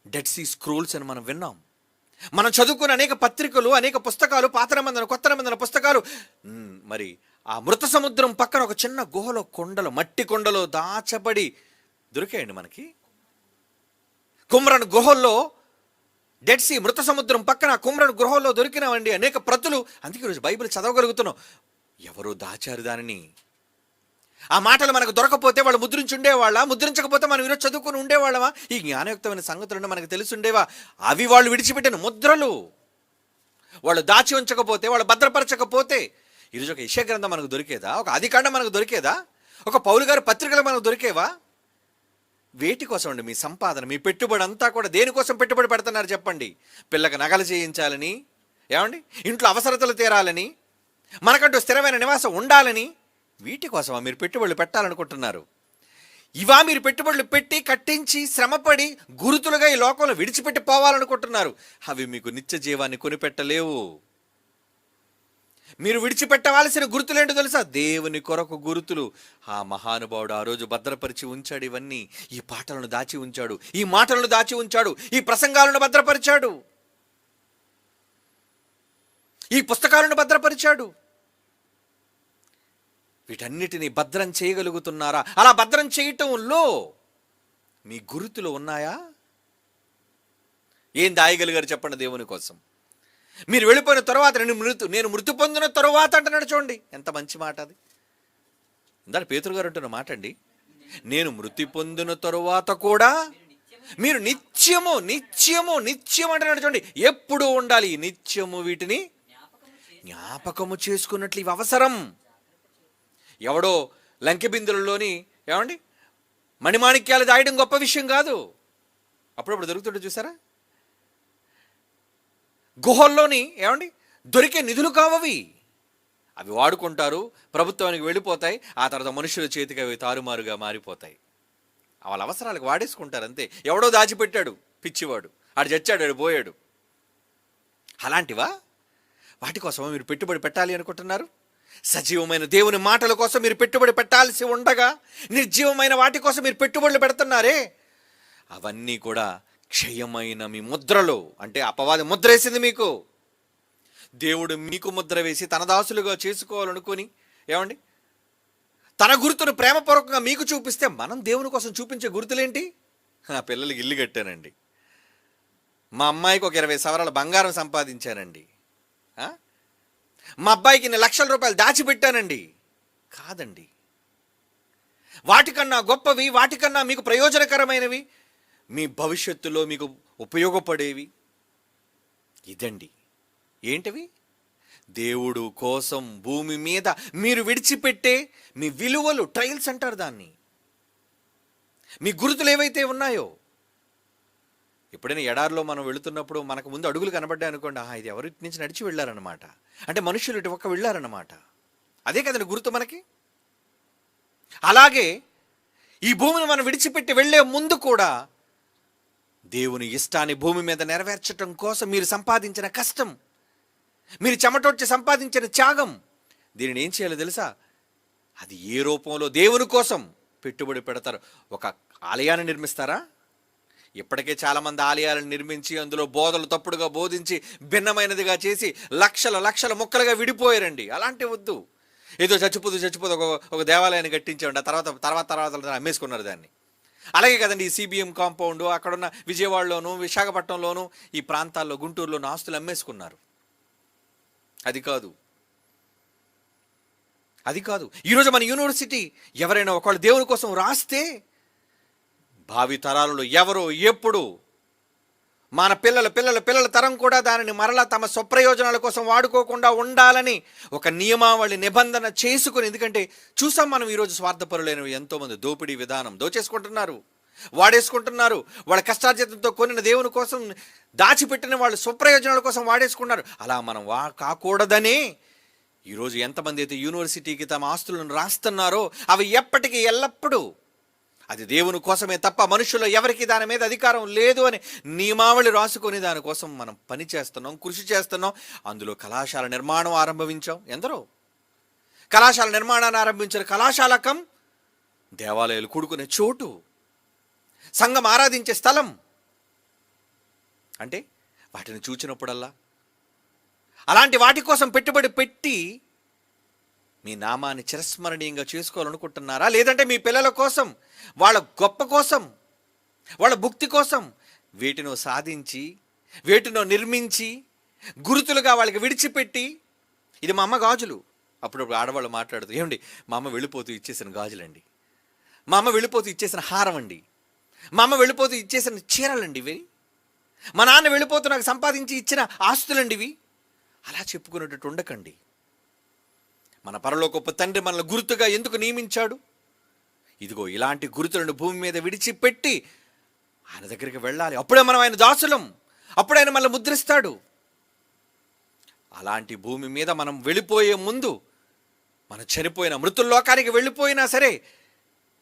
డెడ్ సీ స్క్రోల్స్ అని మనం విన్నాం. మనం చదువుకున్న అనేక పత్రికలు, అనేక పుస్తకాలు, పాత నిబంధన కొత్త నిబంధన పుస్తకాలు, మరి ఆ మృత సముద్రం పక్కన ఒక చిన్న గుహలో, కొండలో, మట్టి కొండలో దాచబడి దొరికాయండి మనకి. కుమ్రన్ గుహల్లో, డెడ్ సీ మృత సముద్రం పక్కన కుమ్రన్ గుహల్లో దొరికినవండి అనేక ప్రతులు. అందుకే ఈరోజు బైబిల్ చదవగలుగుతున్నాం. ఎవరో దాచారు దానిని. ఆ మాటలు మనకు దొరకపోతే వాళ్ళు ముద్రించి ఉండేవాళ్ళ? ముద్రించకపోతే మనం ఈరోజు చదువుకుని ఉండేవాళ్ళమా? ఈ జ్ఞానయుక్తమైన సంగతులను మనకు తెలిసి ఉండేవా? అవి వాళ్ళు విడిచిపెట్టిన ముద్రలు. వాళ్ళు దాచి ఉంచకపోతే, వాళ్ళు భద్రపరచకపోతే ఈరోజు ఒక యెషయా గ్రంథం మనకు దొరికేదా? ఒక ఆదికాండం మనకు దొరికేదా? ఒక పౌలు గారి పత్రికలు మనకు దొరికేవా? వేటి కోసం అండి మీ సంపాదన, మీ పెట్టుబడి అంతా కూడా దేనికోసం పెట్టుబడి పెడుతున్నారు చెప్పండి? పిల్లకి నగలు చేయించాలని, ఏమండి, ఇంట్లో అవసరతలు తీరాలని, మనకంటూ స్థిరమైన నివాసం ఉండాలని, వీటి కోసమా మీరు పెట్టుబడులు పెట్టాలనుకుంటున్నారు? ఇవా మీరు పెట్టుబడులు పెట్టి కట్టించి శ్రమపడి గురుతులుగా ఈ లోకంలో విడిచిపెట్టి పోవాలనుకుంటున్నారు? అవి మీకు నిత్య జీవాన్ని కొనిపెట్టలేవు. మీరు విడిచిపెట్టవలసిన గుర్తులేంటో తెలుసా? దేవుని కొరకు గుర్తులు. ఆ మహానుభావుడు ఆ రోజు భద్రపరిచి ఉంచాడు. ఇవన్నీ, ఈ పాటలను దాచి ఉంచాడు, ఈ మాటలను దాచి ఉంచాడు, ఈ ప్రసంగాలను భద్రపరిచాడు, ఈ పుస్తకాలను భద్రపరిచాడు. వీటన్నిటిని భద్రం చేయగలుగుతున్నారా? అలా భద్రం చేయటంలో మీ గుర్తులు ఉన్నాయా? ఏం దాయగలిగారు చెప్పండి దేవుని కోసం? మీరు వెళ్ళిపోయిన తరువాత నేను మృతి పొందిన తరువాత అంటున్నాడు. చూడండి ఎంత మంచి మాట అది. ఇందాక పేతురు గారు అంటున్న మాట అండి. నేను మృతి పొందిన తరువాత కూడా మీరు నిత్యము నిత్యము నిత్యం అంటున్నాడు. చూడండి, ఎప్పుడు ఉండాలి నిత్యము వీటిని జ్ఞాపకము చేసుకున్నట్లు. ఇవి అవసరం. ఎవడో లంకె బిందులలోని, ఏమండి, మణిమాణిక్యాలు దాయడం గొప్ప విషయం కాదు. అప్పుడప్పుడు దొరుకుతుంటే చూసారా? గుహల్లోని, ఏమండి, దొరికే నిధులు కావవి. అవి వాడుకుంటారు, ప్రభుత్వానికి వెళ్ళిపోతాయి, ఆ తర్వాత మనుషుల చేతికి అవి తారుమారుగా మారిపోతాయి. వాళ్ళ అవసరాలకు వాడేసుకుంటారు అంతే. ఎవడో దాచిపెట్టాడు పిచ్చివాడు, ఆడు చచ్చాడు, ఆడు పోయాడు. అలాంటివా? వాటి కోసం మీరు పెట్టుబడి పెట్టాలి అనుకుంటున్నారు? సజీవమైన దేవుని మాటల కోసం మీరు పెట్టుబడి పెట్టాల్సి ఉండగా నిర్జీవమైన వాటి కోసం మీరు పెట్టుబడులు పెడుతున్నారే, అవన్నీ కూడా క్షయమైన మీ ముద్రలో, అంటే అపవాది ముద్ర వేసింది మీకు. దేవుడు మీకు ముద్ర వేసి తన దాసులుగా చేసుకోవాలనుకొని, ఏమండి, తన గుర్తును ప్రేమపూర్వకంగా మీకు చూపిస్తే మనం దేవుని కోసం చూపించే గుర్తులేంటి? నా పిల్లలకి ఇల్లు కట్టానండి, మా అమ్మాయికి ఒక 20 సవరాల బంగారం సంపాదించానండి, మా అబ్బాయికి ఇన్ని లక్షల రూపాయలు దాచిపెట్టానండి. కాదండి. వాటికన్నా గొప్పవి, వాటికన్నా మీకు ప్రయోజనకరమైనవి, మీ భవిష్యత్తులో మీకు ఉపయోగపడేవి ఇదండి. ఏంటివి? దేవుడు కోసం భూమి మీద మీరు విడిచిపెట్టే మీ విలువలు, ట్రయల్స్ అంటారు దాన్ని. మీ గుర్తులు ఏవైతే ఉన్నాయో, ఎప్పుడైనా ఎడారిలో మనం వెళుతున్నప్పుడు మనకు ముందు అడుగులు కనబడ్డాయి అనుకోండి, ఇది ఎవరి నుంచి నడిచి వెళ్ళారన్నమాట, అంటే మనుషులు ఇటు ఒక్క వెళ్ళారన్నమాట. అదే కదండి గుర్తు మనకి. అలాగే ఈ భూమిని మనం విడిచిపెట్టి వెళ్ళే ముందు కూడా దేవుని ఇష్టాన్ని భూమి మీద నెరవేర్చడం కోసం మీరు సంపాదించిన కష్టం, మీరు చెమటొచ్చి సంపాదించిన త్యాగం, దీనిని ఏం చేయాలో తెలుసా? అది ఏ రూపంలో దేవుని కోసం పెట్టుబడి పెడతారు. ఒక ఆలయాన్ని నిర్మిస్తారా? ఇప్పటికే చాలామంది ఆలయాలను నిర్మించి అందులో బోధలు తప్పుడుగా బోధించి భిన్నమైనదిగా చేసి లక్షల లక్షల ముక్కలుగా విడిపోయారండి. అలాంటి వద్దు. ఏదో చచ్చిపోదు ఒక దేవాలయాన్ని కట్టించామండి, తర్వాత అమ్మేసుకున్నారు దాన్ని. అలాగే కదండి ఈ సిబిఎం కాంపౌండ్, అక్కడున్న విజయవాడలోను, విశాఖపట్నంలోను, ఈ ప్రాంతాల్లో, గుంటూరులోను ఆస్తులు అమ్మేసుకున్నారు. అది కాదు. ఈరోజు మన యూనివర్సిటీ ఎవరైనా ఒకళ్ళు దేవుని కోసం రాస్తే భావి తరాలలో ఎవరో ఎప్పుడు మన పిల్లల తరం కూడా దానిని మరలా తమ స్వప్రయోజనాల కోసం వాడుకోకుండా ఉండాలని ఒక నియమావళి, నిబంధన చేసుకుని, ఎందుకంటే చూసాం మనం ఈరోజు స్వార్థపరులైన ఎంతోమంది దోపిడీ విధానం దోచేసుకుంటున్నారు, వాడేసుకుంటున్నారు. వాళ్ళ కష్టార్జితంతో కొనిన దేవుని కోసం దాచిపెట్టిన వాళ్ళు స్వప్రయోజనాల కోసం వాడేసుకున్నారు. అలా మనం కాకూడదనే ఈరోజు ఎంతమంది అయితే యూనివర్సిటీకి తమ ఆస్తులను రాస్తున్నారో అవి ఎప్పటికీ ఎల్లప్పుడూ అది దేవుని కోసమే తప్ప మనుషుల్లో ఎవరికి దాని మీద అధికారం లేదు అని నియమావళి రాసుకొని దానికోసం మనం పని చేస్తున్నాం, కృషి చేస్తున్నాం. అందులో కళాశాల నిర్మాణం ఆరంభించాం. ఎందరో కళాశాల నిర్మాణాన్ని ఆరంభించారు. కళాశాలకం దేవాలయాలు కూడుకునే చోటు, సంఘం ఆరాధించే స్థలం. అంటే వాటిని చూచినప్పుడల్లా అలాంటి వాటి కోసం పెట్టుబడి పెట్టి మీ నామాన్ని చిరస్మరణీయంగా చేసుకోవాలనుకుంటున్నారా? లేదంటే మీ పిల్లల కోసం, వాళ్ళ గొప్ప కోసం, వాళ్ళ భుక్తి కోసం వీటినో సాధించి, వీటినో నిర్మించి, గుర్తులుగా వాళ్ళకి విడిచిపెట్టి, ఇది మా అమ్మ గాజులు, అప్పుడప్పుడు ఆడవాళ్ళు మాట్లాడుతూ, ఏమండి మా అమ్మ వెళ్ళిపోతూ ఇచ్చేసిన గాజులండి, మా అమ్మ వెళ్ళిపోతూ ఇచ్చేసిన హారం అండి, మా అమ్మ వెళ్ళిపోతూ ఇచ్చేసిన చీరలండి ఇవి, మా నాన్న వెళ్ళిపోతూ నాకు సంపాదించి ఇచ్చిన ఆస్తులండి ఇవి. అలా చెప్పుకునేటట్టు ఉండకండి. మన పరలోకపు తండ్రి మనల్ని గుర్తుగా ఎందుకు నియమించాడు? ఇదిగో ఇలాంటి గుర్తులను భూమి మీద విడిచిపెట్టి ఆయన దగ్గరికి వెళ్ళాలి. అప్పుడే మనం ఆయన దాసులం, అప్పుడే ఆయన మనల్ని ముద్రిస్తాడు. అలాంటి భూమి మీద మనం వెళ్ళిపోయే ముందు, మనం చనిపోయిన మృతుల్లోకానికి వెళ్ళిపోయినా సరే,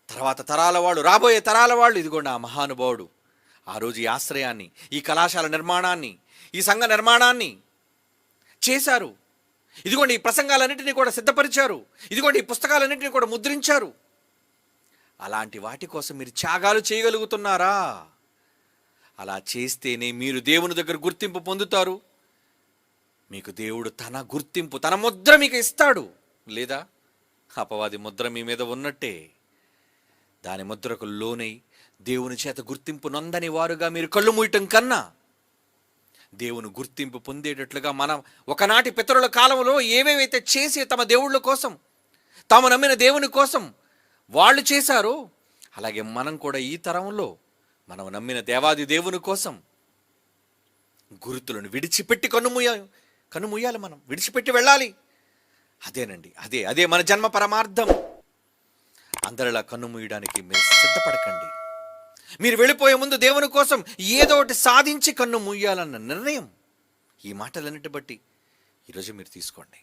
తర్వాత తరాల వాళ్ళు, రాబోయే తరాల వాళ్ళు, ఇదిగోండి ఆ మహానుభావుడు ఆ రోజు ఈ ఆశ్రయాన్ని, ఈ కళాశాల నిర్మాణాన్ని, ఈ సంఘ నిర్మాణాన్ని చేశారు. ఇదిగోండి ఈ ప్రసంగాలన్నింటినీ కూడా సిద్ధపరిచారు. ఇదిగోండి ఈ పుస్తకాలన్నింటినీ కూడా ముద్రించారు. అలాంటి వాటి కోసం మీరు త్యాగాలు చేయగలుగుతున్నారా? అలా చేస్తేనే మీరు దేవుని దగ్గర గుర్తింపు పొందుతారు. మీకు దేవుడు తన గుర్తింపు, తన ముద్ర మీకు ఇస్తాడు. లేదా అపవాది ముద్ర మీ మీద ఉన్నట్టే. దాని ముద్రకు లోనై దేవుని చేత గుర్తింపు నొందని వారుగా మీరు కళ్ళు మూయటం కన్నా దేవుని గుర్తింపు పొందేటట్లుగా మనం ఒకనాటి పితరుల కాలంలో ఏవేవైతే చేసి తమ దేవుళ్ళ కోసం, తాము నమ్మిన దేవుని కోసం వాళ్ళు చేశారో, అలాగే మనం కూడా ఈ తరంలో మనం నమ్మిన దేవాది దేవుని కోసం గుర్తులను విడిచిపెట్టి కన్నుమూయాలి. మనం విడిచిపెట్టి వెళ్ళాలి. అదేనండి, అదే మన జన్మ పరమార్థం. అందరిలా కన్నుమూయడానికి మీరు సిద్ధపడకండి. మీరు వెళ్ళిపోయే ముందు దేవుని కోసం ఏదో ఒకటి సాధించి కన్ను మూయాలన్న నిర్ణయం, ఈ మాటలన్నిటి బట్టి ఈరోజు మీరు తీసుకోండి.